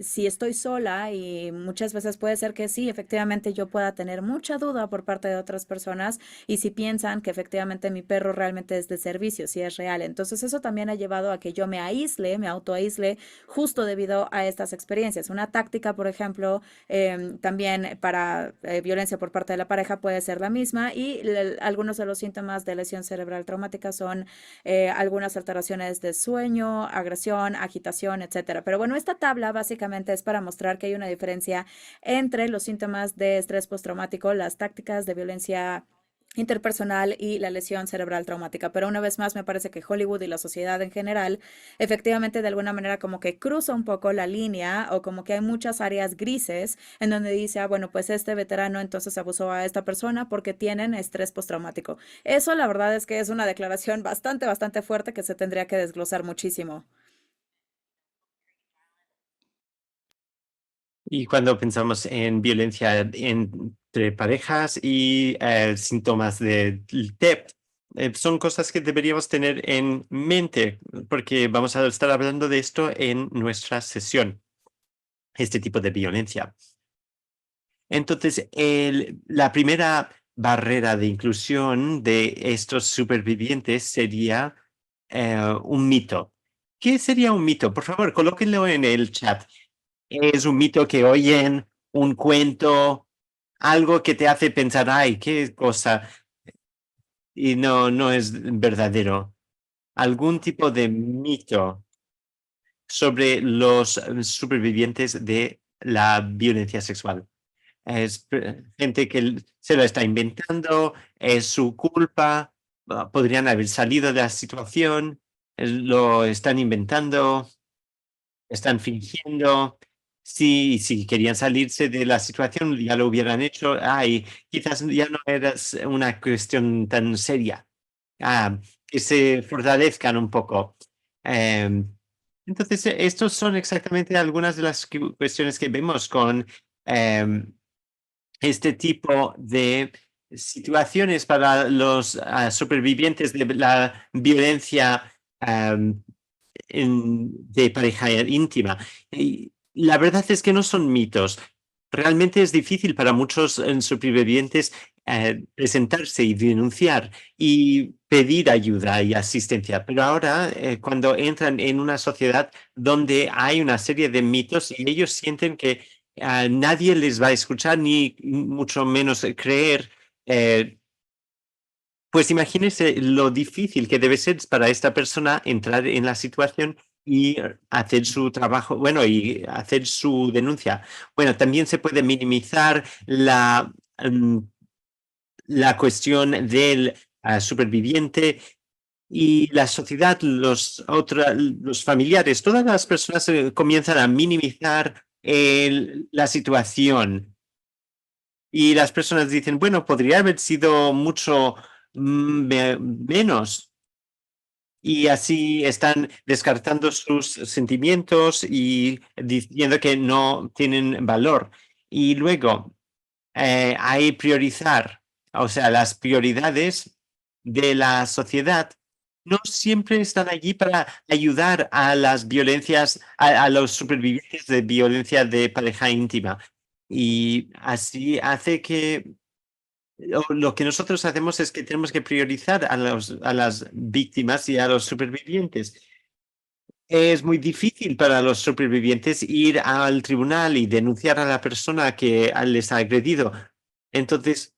si estoy sola y muchas veces puede ser que sí, efectivamente yo pueda tener mucha duda por parte de otras personas y si piensan que efectivamente mi perro realmente es de servicio, si es real. Entonces eso también ha llevado a que yo me aísle, me autoaísle justo debido a estas experiencias. Una táctica, por ejemplo, también para violencia por parte de la pareja puede ser la misma y algunos de los síntomas de lesión cerebral traumática son algunas alteraciones de sueño, agresión, agitación, etcétera. Pero bueno, esta tabla básicamente es para mostrar que hay una diferencia entre los síntomas de estrés postraumático, las tácticas de violencia interpersonal y la lesión cerebral traumática. Pero una vez más, me parece que Hollywood y la sociedad en general, efectivamente, de alguna manera como que cruza un poco la línea o como que hay muchas áreas grises en donde dice, ah, bueno, pues este veterano entonces abusó a esta persona porque tienen estrés postraumático. Eso la verdad es que es una declaración bastante fuerte que se tendría que desglosar muchísimo. Y cuando pensamos en violencia entre parejas y síntomas de TEP, son cosas que deberíamos tener en mente porque vamos a estar hablando de esto en nuestra sesión, este tipo de violencia. Entonces, la primera barrera de inclusión de estos supervivientes sería un mito. ¿Qué sería un mito? Por favor, colóquenlo en el chat. Es un mito que oyen, un cuento, algo que te hace pensar, ay, qué cosa, y no es verdadero. Algún tipo de mito sobre los supervivientes de la violencia sexual. Es gente que se lo está inventando, es su culpa, podrían haber salido de la situación, lo están inventando, están fingiendo. Si querían salirse de la situación, ya lo hubieran hecho. Ay, quizás ya no era una cuestión tan seria. Que se fortalezcan un poco. Em, entonces, estos son exactamente algunas de las cuestiones que vemos con em, este tipo de situaciones para los supervivientes de la violencia de pareja íntima. Y la verdad es que no son mitos. Realmente es difícil para muchos supervivientes presentarse y denunciar y pedir ayuda y asistencia. Pero ahora, cuando entran en una sociedad donde hay una serie de mitos y ellos sienten que nadie les va a escuchar ni mucho menos creer, eh, pues imagínese lo difícil que debe ser para esta persona entrar en la situación y hacer su trabajo, bueno, y hacer su denuncia. Bueno, también se puede minimizar la cuestión del superviviente y la sociedad, los familiares, todas las personas comienzan a minimizar la situación y las personas dicen, bueno, podría haber sido mucho menos. Y así están descartando sus sentimientos y diciendo que no tienen valor. Y luego hay priorizar, o sea, las prioridades de la sociedad no siempre están allí para ayudar a las violencias, a los supervivientes de violencia de pareja íntima. Y así hace que lo que nosotros hacemos es que tenemos que priorizar a las víctimas y a los supervivientes. Es muy difícil para los supervivientes ir al tribunal y denunciar a la persona que les ha agredido. Entonces,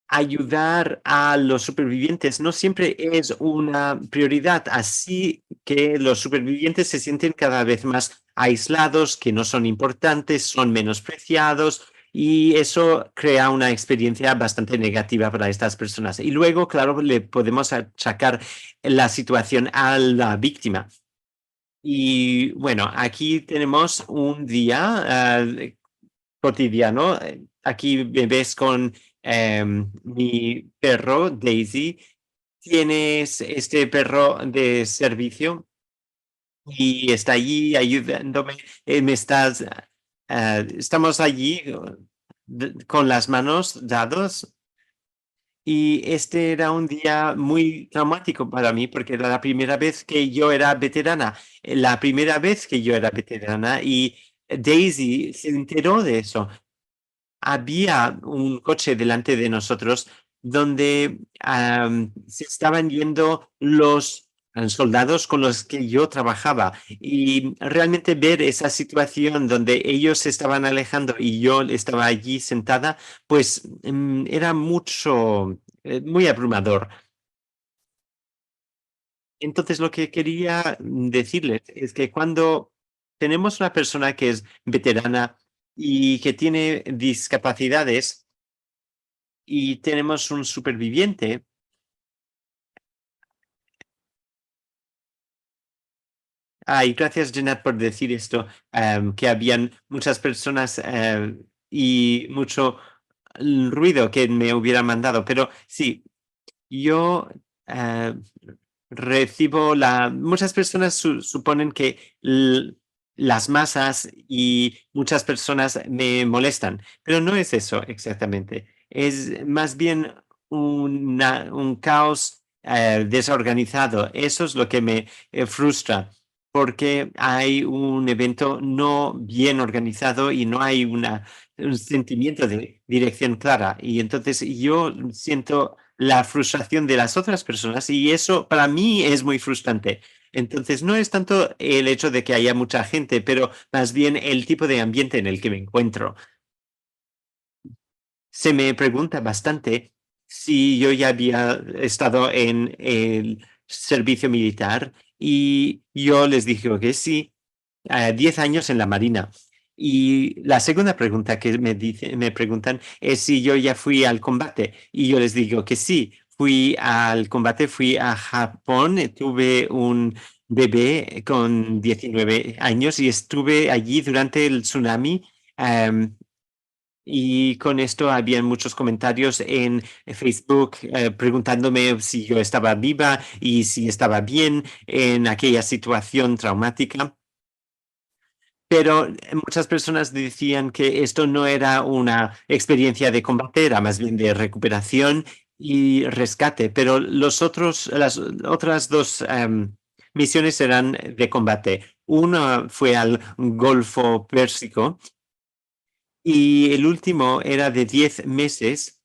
ayudar a los supervivientes no siempre es una prioridad, así que los supervivientes se sienten cada vez más aislados, que no son importantes, son menospreciados y eso crea una experiencia bastante negativa para estas personas. Y luego, claro, le podemos achacar la situación a la víctima. Y bueno, aquí tenemos un día cotidiano. Aquí me ves con mi perro, Daisy. Tienes este perro de servicio y está allí ayudándome. Estamos allí con las manos dados Y este era un día muy traumático para mí porque era la primera vez que yo era veterana, la primera vez que yo era veterana y Daisy se enteró de eso. Había un coche delante de nosotros donde se estaban yendo los soldados con los que yo trabajaba y realmente ver esa situación donde ellos se estaban alejando y yo estaba allí sentada, pues era mucho, muy abrumador. Entonces, lo que quería decirles es que cuando tenemos una persona que es veterana y que tiene discapacidades, y tenemos un superviviente. Y gracias, Jenna, por decir esto, que habían muchas personas y mucho ruido que me hubiera mandado. Pero sí, yo eh, recibo muchas personas suponen que las masas y muchas personas me molestan, pero no es eso exactamente. Es más bien un caos desorganizado. Eso es lo que me frustra, porque hay un evento no bien organizado y no hay un sentimiento de dirección clara. Y entonces yo siento la frustración de las otras personas y eso para mí es muy frustrante. Entonces no es tanto el hecho de que haya mucha gente, pero más bien el tipo de ambiente en el que me encuentro. Se me pregunta bastante si yo ya había estado en el servicio militar y yo les dije que sí, 10 años en la Marina. Y la segunda pregunta que me preguntan es si yo ya fui al combate. Y yo les digo que sí, fui al combate, fui a Japón, tuve un bebé con 19 años y estuve allí durante el tsunami. Y con esto habían muchos comentarios en Facebook preguntándome si yo estaba viva y si estaba bien en aquella situación traumática. Pero muchas personas decían que esto no era una experiencia de combate, era más bien de recuperación y rescate. Pero las otras dos misiones eran de combate. Una fue al Golfo Pérsico y el último era de 10 meses.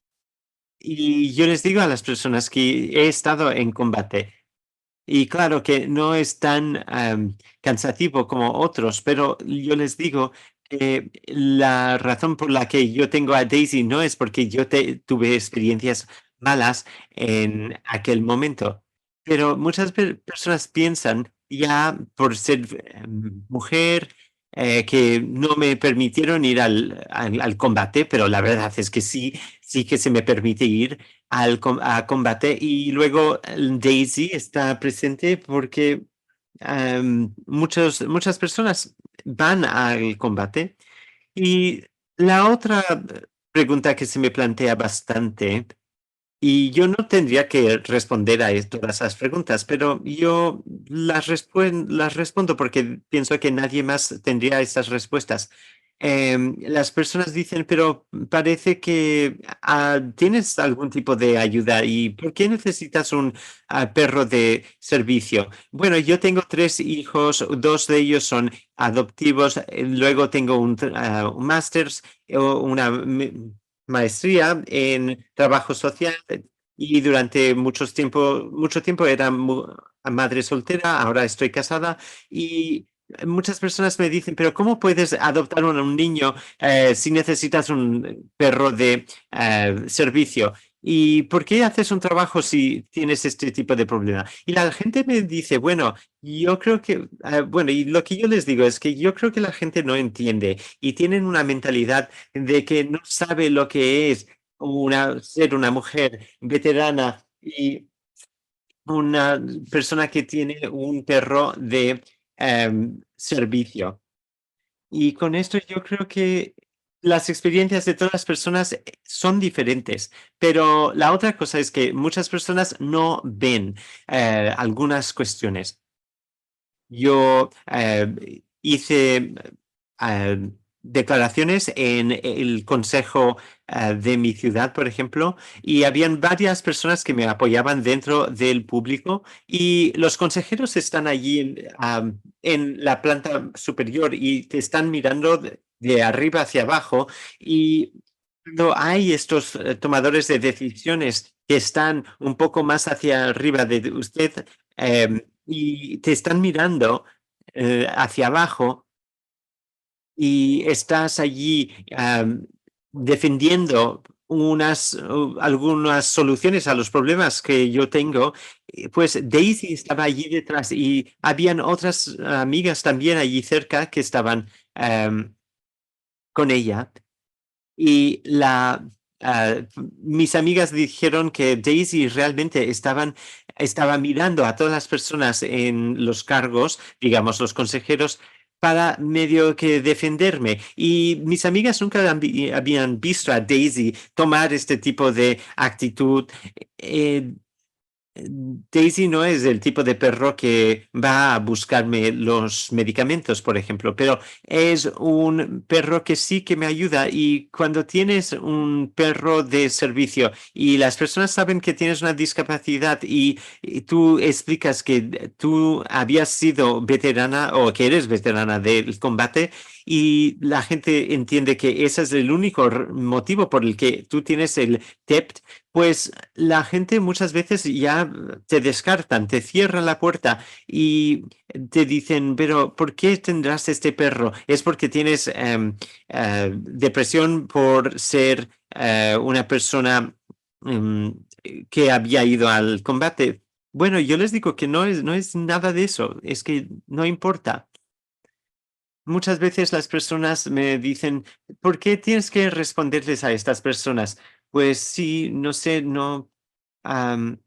Y yo les digo a las personas que he estado en combate. Y claro que no es tan cansativo como otros, pero yo les digo que la razón por la que yo tengo a Daisy no es porque yo tuve experiencias malas en aquel momento, pero muchas personas piensan ya por ser mujer que no me permitieron ir al combate, pero la verdad es que sí, sí que se me permite ir a combate y luego Daisy está presente porque muchas personas van al combate. Y la otra pregunta que se me plantea bastante, y yo no tendría que responder a todas esas preguntas, pero yo las respondo porque pienso que nadie más tendría estas respuestas. Las personas dicen, pero parece que tienes algún tipo de ayuda y ¿por qué necesitas un perro de servicio? Bueno, yo tengo tres hijos, dos de ellos son adoptivos, luego tengo un máster, una maestría en trabajo social y durante mucho tiempo era madre soltera, ahora estoy casada y muchas personas me dicen, pero ¿cómo puedes adoptar un niño si necesitas un perro de servicio? ¿Y por qué haces un trabajo si tienes este tipo de problema? Y la gente me dice, bueno, yo creo que, bueno, y lo que yo les digo es que yo creo que la gente no entiende y tienen una mentalidad de que no sabe lo que es ser una mujer veterana y una persona que tiene un perro de servicio. Y con esto yo creo que las experiencias de todas las personas son diferentes, pero la otra cosa es que muchas personas no ven algunas cuestiones. Yo hice declaraciones en el consejo de mi ciudad, por ejemplo, y habían varias personas que me apoyaban dentro del público y los consejeros están allí en la planta superior y te están mirando de arriba hacia abajo y cuando hay estos tomadores de decisiones que están un poco más hacia arriba de usted y te están mirando hacia abajo y estás allí defendiendo algunas soluciones a los problemas que yo tengo, pues Daisy estaba allí detrás y habían otras amigas también allí cerca que estaban con ella. Y mis amigas dijeron que Daisy realmente estaba mirando a todas las personas en los cargos, digamos, los consejeros, para medio que defenderme. Y mis amigas nunca habían visto a Daisy tomar este tipo de actitud. Eh, Daisy no es el tipo de perro que va a buscarme los medicamentos, por ejemplo, pero es un perro que sí que me ayuda y cuando tienes un perro de servicio y las personas saben que tienes una discapacidad y tú explicas que tú habías sido veterana o que eres veterana del combate y la gente entiende que ese es el único motivo por el que tú tienes el TEPT, pues la gente muchas veces ya te descartan, te cierran la puerta y te dicen, pero ¿por qué tendrás este perro? ¿Es porque tienes depresión por ser una persona em, que había ido al combate? Bueno, yo les digo que no es nada de eso, es que no importa. Muchas veces las personas me dicen, ¿por qué tienes que responderles a estas personas? Pues sí, no sé, no. am,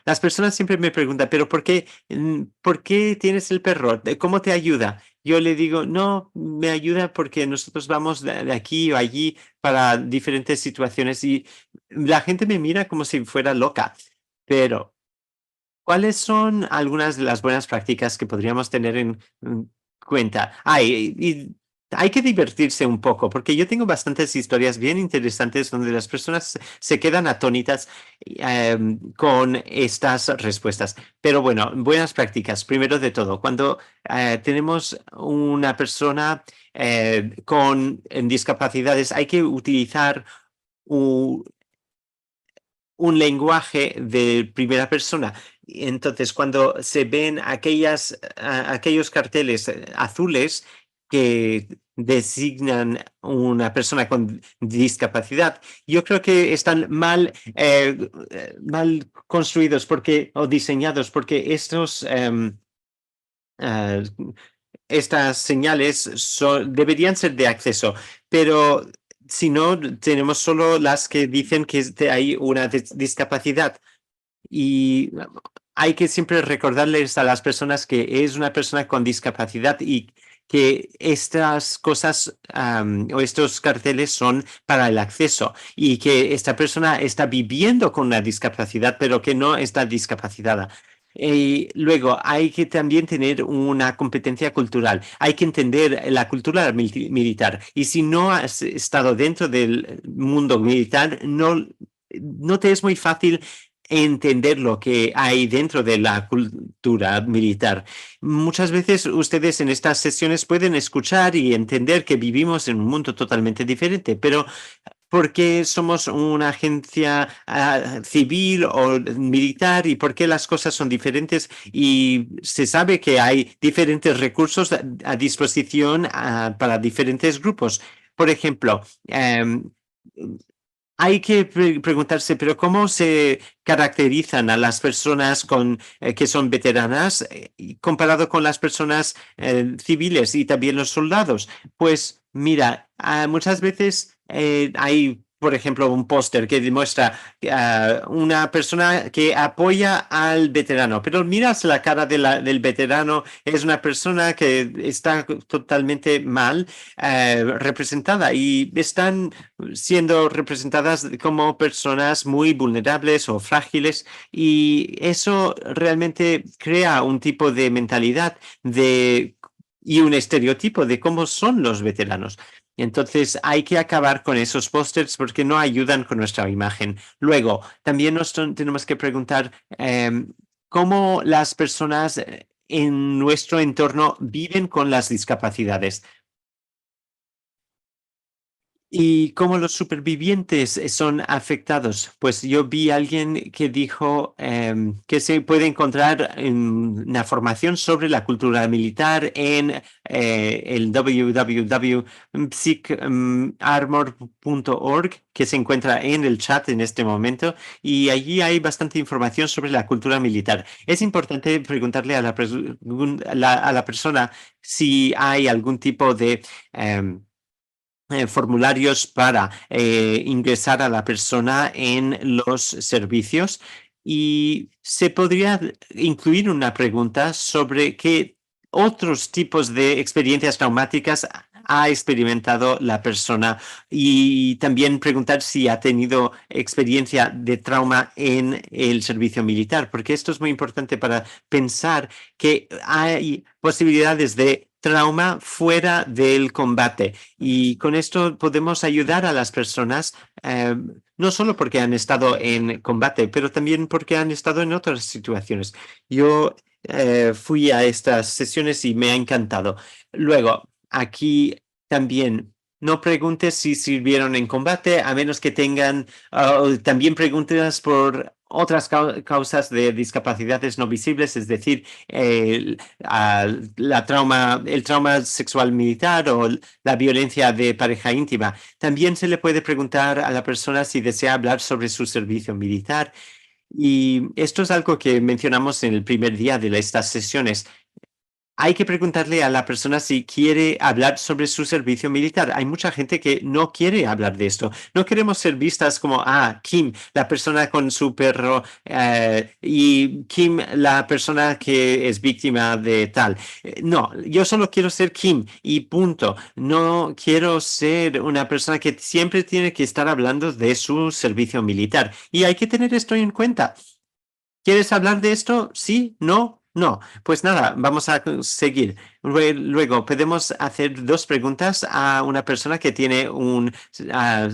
las personas siempre me preguntan, ¿pero por qué tienes el perro? ¿Cómo te ayuda? Yo le digo, no, me ayuda porque nosotros vamos de aquí o allí para diferentes situaciones y la gente me mira como si fuera loca. Pero ¿cuáles son algunas de las buenas prácticas que podríamos tener en cuenta? Y hay que divertirse un poco, porque yo tengo bastantes historias bien interesantes donde las personas se quedan atónitas con estas respuestas. Pero bueno, buenas prácticas. Primero de todo, cuando tenemos una persona con discapacidades, hay que utilizar un lenguaje de primera persona. Entonces, cuando se ven aquellos carteles azules que designan una persona con discapacidad, yo creo que están mal construidos o diseñados porque eh, estas señales deberían ser de acceso, pero si no, tenemos solo las que dicen que hay una discapacidad y hay que siempre recordarles a las personas que es una persona con discapacidad y que estas cosas o estos carteles son para el acceso y que esta persona está viviendo con una discapacidad, pero que no está discapacitada. Y luego hay que también tener una competencia cultural. Hay que entender la cultura militar. Y si no has estado dentro del mundo militar, no te es muy fácil entender lo que hay dentro de la cultura militar. Muchas veces ustedes en estas sesiones pueden escuchar y entender que vivimos en un mundo totalmente diferente, pero ¿por qué somos una agencia civil o militar y por qué las cosas son diferentes? Y se sabe que hay diferentes recursos a disposición para diferentes grupos. Por ejemplo, hay que preguntarse, pero ¿cómo se caracterizan a las personas que son veteranas comparado con las personas civiles y también los soldados? Pues mira, muchas veces hay, por ejemplo, un póster que demuestra una persona que apoya al veterano, pero miras la cara del veterano, es una persona que está totalmente mal representada y están siendo representadas como personas muy vulnerables o frágiles y eso realmente crea un tipo de mentalidad y un estereotipo de cómo son los veteranos. Entonces hay que acabar con esos pósters porque no ayudan con nuestra imagen. Luego, también tenemos que preguntar cómo las personas en nuestro entorno viven con las discapacidades. ¿Y cómo los supervivientes son afectados? Pues yo vi a alguien que dijo que se puede encontrar una formación sobre la cultura militar en el www.psycarmor.org, que se encuentra en el chat en este momento, y allí hay bastante información sobre la cultura militar. Es importante preguntarle a la persona si hay algún tipo de formularios para ingresar a la persona en los servicios, y se podría incluir una pregunta sobre qué otros tipos de experiencias traumáticas ha experimentado la persona, y también preguntar si ha tenido experiencia de trauma en el servicio militar, porque esto es muy importante para pensar que hay posibilidades de trauma fuera del combate, y con esto podemos ayudar a las personas, no solo porque han estado en combate, pero también porque han estado en otras situaciones. Yo fui a estas sesiones y me ha encantado. Luego, aquí también no preguntes si sirvieron en combate, a menos que tengan, también preguntas por otras causas de discapacidades no visibles, es decir, el trauma sexual militar o la violencia de pareja íntima. También se le puede preguntar a la persona si desea hablar sobre su servicio militar. Y esto es algo que mencionamos en el primer día de estas sesiones. Hay que preguntarle a la persona si quiere hablar sobre su servicio militar. Hay mucha gente que no quiere hablar de esto. No queremos ser vistas como, Kim, la persona con su perro, y Kim, la persona que es víctima de tal. No, yo solo quiero ser Kim y punto. No quiero ser una persona que siempre tiene que estar hablando de su servicio militar. Y hay que tener esto en cuenta. ¿Quieres hablar de esto? ¿Sí? ¿No? No. Pues nada, vamos a seguir. Luego, podemos hacer dos preguntas a una persona que tiene un ah,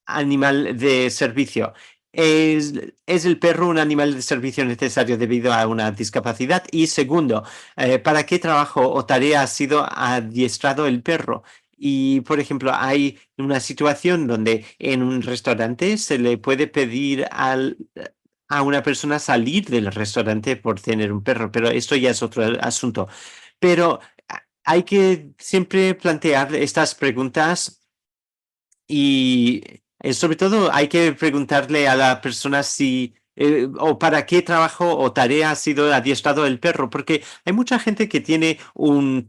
animal de servicio. ¿Es el perro un animal de servicio necesario debido a una discapacidad? Y segundo, ¿para qué trabajo o tarea ha sido adiestrado el perro? Y, por ejemplo, hay una situación donde en un restaurante se le puede pedir a una persona salir del restaurante por tener un perro, pero esto ya es otro asunto. Pero hay que siempre plantear estas preguntas, y sobre todo hay que preguntarle a la persona si o para qué trabajo o tarea ha sido adiestrado el perro, porque hay mucha gente que tiene un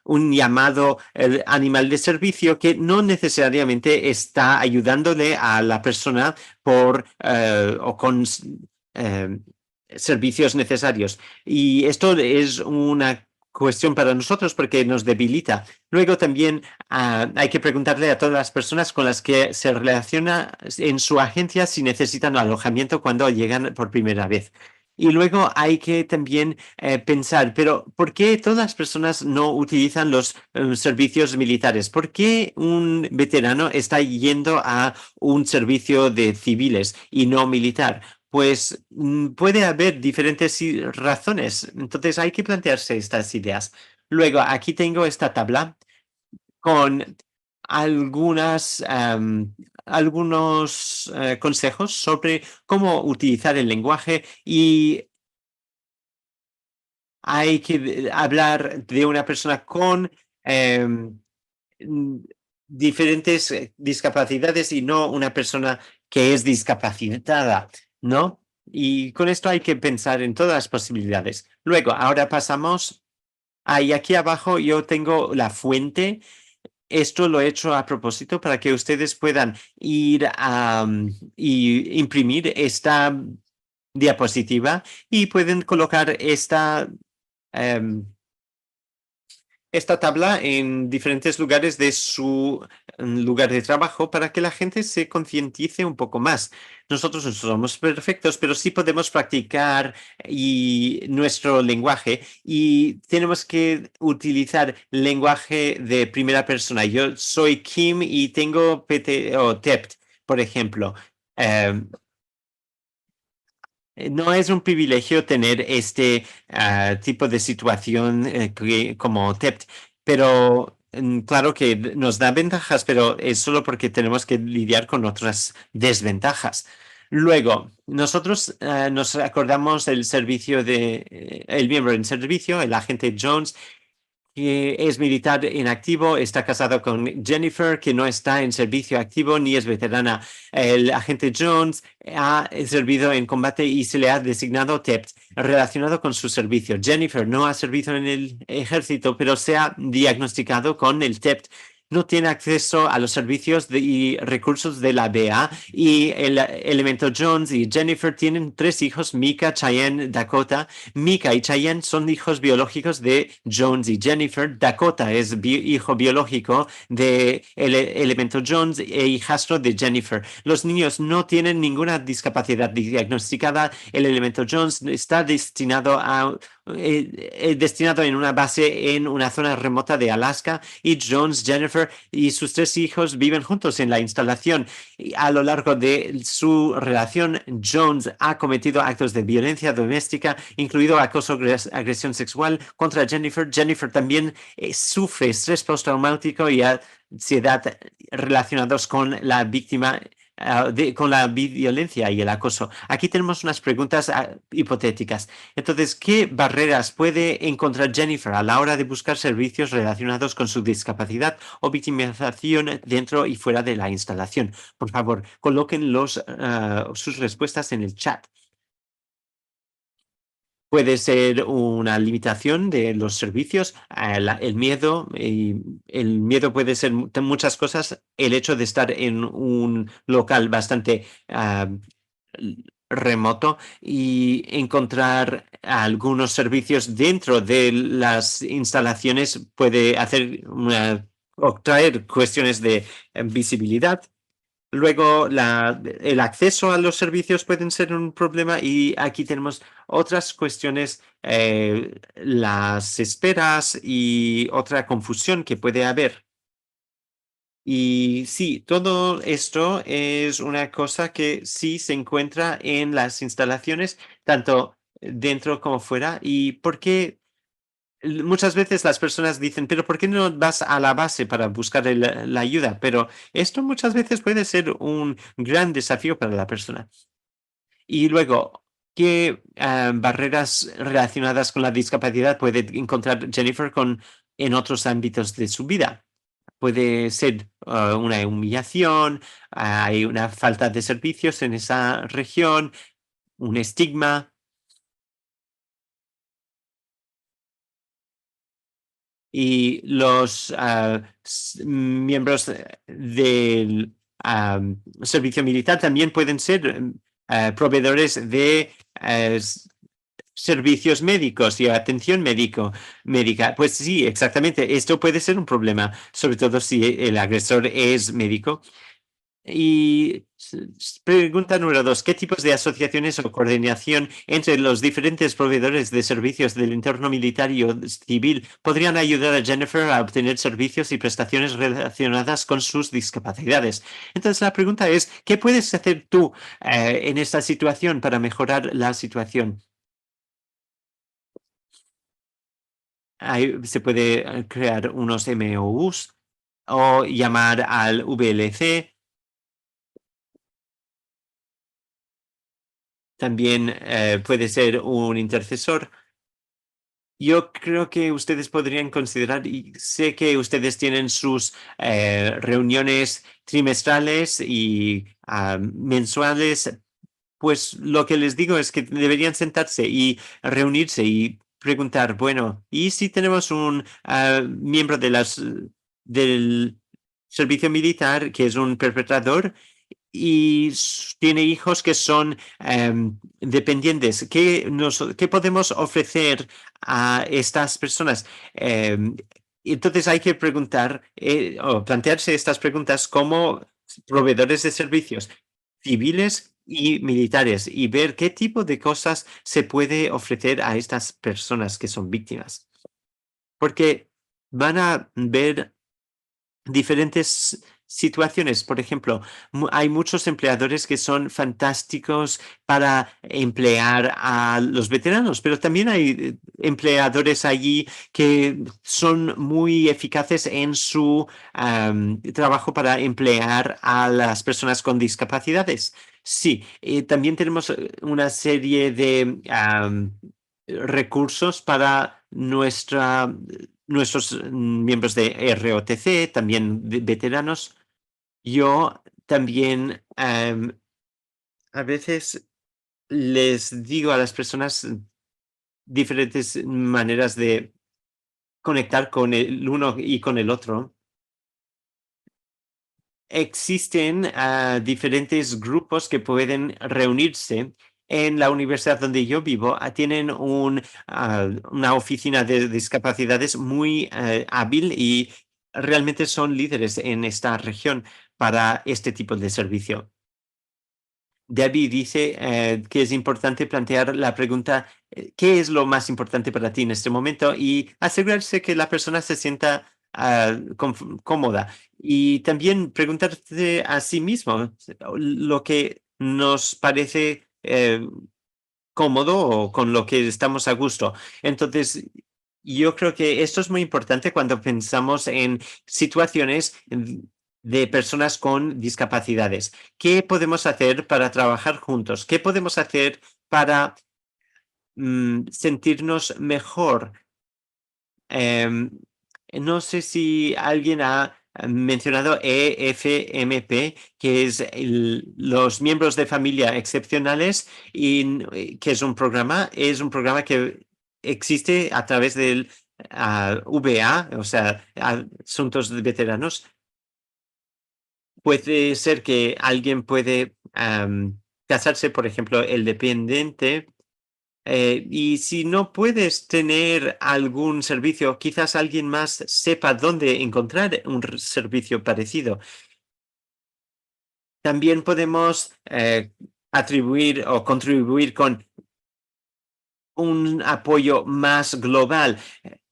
llamado animal de servicio que no necesariamente está ayudándole a la persona por o con eh, servicios necesarios. Y esto es una cuestión para nosotros porque nos debilita. Luego también hay que preguntarle a todas las personas con las que se relaciona en su agencia si necesitan alojamiento cuando llegan por primera vez. Y luego hay que también pensar, pero ¿por qué todas las personas no utilizan los servicios militares? ¿Por qué un veterano está yendo a un servicio de civiles y no militar? Pues puede haber diferentes razones. Entonces hay que plantearse estas ideas. Luego, aquí tengo esta tabla con algunos consejos sobre cómo utilizar el lenguaje, y hay que hablar de una persona con em, mm, diferentes discapacidades y no una persona que es discapacitada, ¿no? Y con esto hay que pensar en todas las posibilidades. Luego, ahora pasamos. Y aquí abajo yo tengo la fuente. Esto lo he hecho a propósito para que ustedes puedan ir y imprimir esta diapositiva y pueden colocar esta em, esta tabla en diferentes lugares de su lugar de trabajo para que la gente se concientice un poco más. Nosotros no somos perfectos, pero sí podemos practicar nuestro lenguaje y tenemos que utilizar lenguaje de primera persona. Yo soy Kim y tengo PT o TEPT, por ejemplo. Em, no es un privilegio tener este tipo de situación como TEPT, pero claro que nos da ventajas, pero es solo porque tenemos que lidiar con otras desventajas. Luego, nosotros nos acordamos del servicio el miembro en servicio, el agente Jones, que es militar en activo, está casado con Jennifer, que no está en servicio activo ni es veterana. El agente Jones ha servido en combate y se le ha designado TEPT relacionado con su servicio. Jennifer no ha servido en el ejército, pero se ha diagnosticado con el TEPT. No tiene acceso a los servicios y recursos de la BA y el elemento Jones y Jennifer tienen 3 hijos, Mika, Cheyenne, Dakota. Mika y Cheyenne son hijos biológicos de Jones y Jennifer. Dakota es hijo biológico de el elemento Jones e hijastro de Jennifer. Los niños no tienen ninguna discapacidad diagnosticada. El elemento Jones está destinado en una base en una zona remota de Alaska y Jones, Jennifer y sus 3 hijos viven juntos en la instalación. Y a lo largo de su relación, Jones ha cometido actos de violencia doméstica, incluido acoso, agresión sexual contra Jennifer. Jennifer también sufre estrés postraumático y ansiedad relacionados con la víctima con la violencia y el acoso. Aquí tenemos unas preguntas hipotéticas. Entonces, ¿qué barreras puede encontrar Jennifer a la hora de buscar servicios relacionados con su discapacidad o victimización dentro y fuera de la instalación? Por favor, coloquen sus respuestas en el chat. Puede ser una limitación de los servicios, el miedo, y el miedo puede ser muchas cosas. El hecho de estar en un local bastante remoto y encontrar algunos servicios dentro de las instalaciones puede hacer o traer cuestiones de visibilidad. Luego, el acceso a los servicios pueden ser un problema y aquí tenemos otras cuestiones, las esperas y otra confusión que puede haber. Y sí, todo esto es una cosa que sí se encuentra en las instalaciones, tanto dentro como fuera. ¿Y por qué? Muchas veces las personas dicen, pero ¿por qué no vas a la base para buscar la ayuda? Pero esto muchas veces puede ser un gran desafío para la persona. Y luego, ¿qué barreras relacionadas con la discapacidad puede encontrar Jennifer en otros ámbitos de su vida? Puede ser una humillación, hay una falta de servicios en esa región, un estigma. Y los miembros del servicio militar también pueden ser proveedores de servicios médicos y atención médica. Pues sí, exactamente. Esto puede ser un problema, sobre todo si el agresor es médico. Y pregunta número 2, ¿qué tipos de asociaciones o coordinación entre los diferentes proveedores de servicios del entorno militar y o civil podrían ayudar a Jennifer a obtener servicios y prestaciones relacionadas con sus discapacidades? Entonces la pregunta es, ¿qué puedes hacer tú en esta situación para mejorar la situación? Se puede crear unos MOUs o llamar al VLC. También puede ser un intercesor. Yo creo que ustedes podrían considerar, y sé que ustedes tienen sus reuniones trimestrales y mensuales, pues lo que les digo es que deberían sentarse y reunirse y preguntar, bueno, ¿y si tenemos un miembro del servicio militar que es un perpetrador? Y tiene hijos que son dependientes. ¿Qué podemos ofrecer a estas personas? entonces hay que preguntar o plantearse estas preguntas como proveedores de servicios civiles y militares y ver qué tipo de cosas se puede ofrecer a estas personas que son víctimas. Porque van a ver diferentes situaciones. Por ejemplo, hay muchos empleadores que son fantásticos para emplear a los veteranos, pero también hay empleadores allí que son muy eficaces en su trabajo para emplear a las personas con discapacidades. Sí, también tenemos una serie de recursos para nuestros miembros de ROTC, también veteranos. Yo también a veces les digo a las personas diferentes maneras de conectar con el uno y con el otro. Existen diferentes grupos que pueden reunirse. En la universidad donde yo vivo, tienen una oficina de discapacidades muy hábil y realmente son líderes en esta región para este tipo de servicio. Debbie dice que es importante plantear la pregunta, ¿qué es lo más importante para ti en este momento? Y asegurarse que la persona se sienta cómoda. Y también preguntarte a sí mismo lo que nos parece cómodo o con lo que estamos a gusto. Entonces, yo creo que esto es muy importante cuando pensamos en situaciones de personas con discapacidades. ¿Qué podemos hacer para trabajar juntos? ¿Qué podemos hacer para sentirnos mejor? Em, no sé si alguien ha mencionado EFMP, que es los miembros de familia excepcionales y que es un programa que existe a través del VA, o sea, asuntos de veteranos. Puede ser que alguien puede casarse, por ejemplo, el dependiente y si no puedes tener algún servicio, quizás alguien más sepa dónde encontrar un servicio parecido. También podemos atribuir o contribuir con un apoyo más global.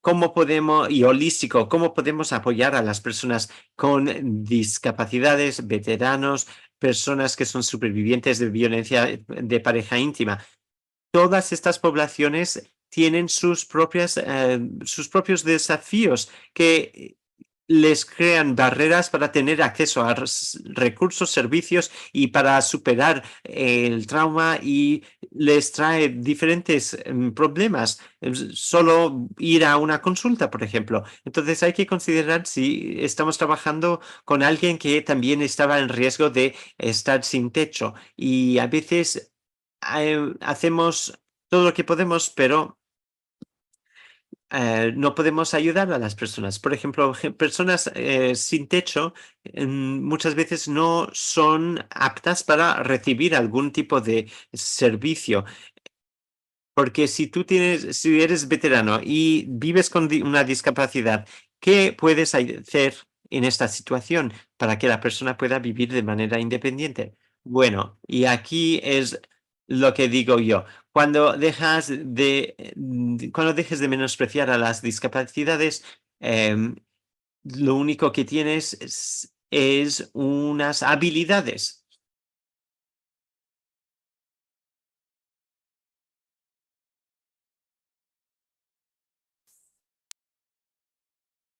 ¿Cómo podemos, y holístico, cómo podemos apoyar a las personas con discapacidades, veteranos, personas que son supervivientes de violencia de pareja íntima? Todas estas poblaciones tienen sus propios desafíos que les crean barreras para tener acceso a recursos, servicios y para superar el trauma y les trae diferentes problemas. Solo ir a una consulta, por ejemplo. Entonces hay que considerar si estamos trabajando con alguien que también estaba en riesgo de estar sin techo y a veces hacemos todo lo que podemos, pero no podemos ayudar a las personas. Por ejemplo, personas sin techo muchas veces no son aptas para recibir algún tipo de servicio. Porque si eres veterano y vives con una discapacidad, ¿qué puedes hacer en esta situación para que la persona pueda vivir de manera independiente? Bueno, y aquí es lo que digo yo. Cuando dejes de menospreciar a las discapacidades, lo único que tienes es unas habilidades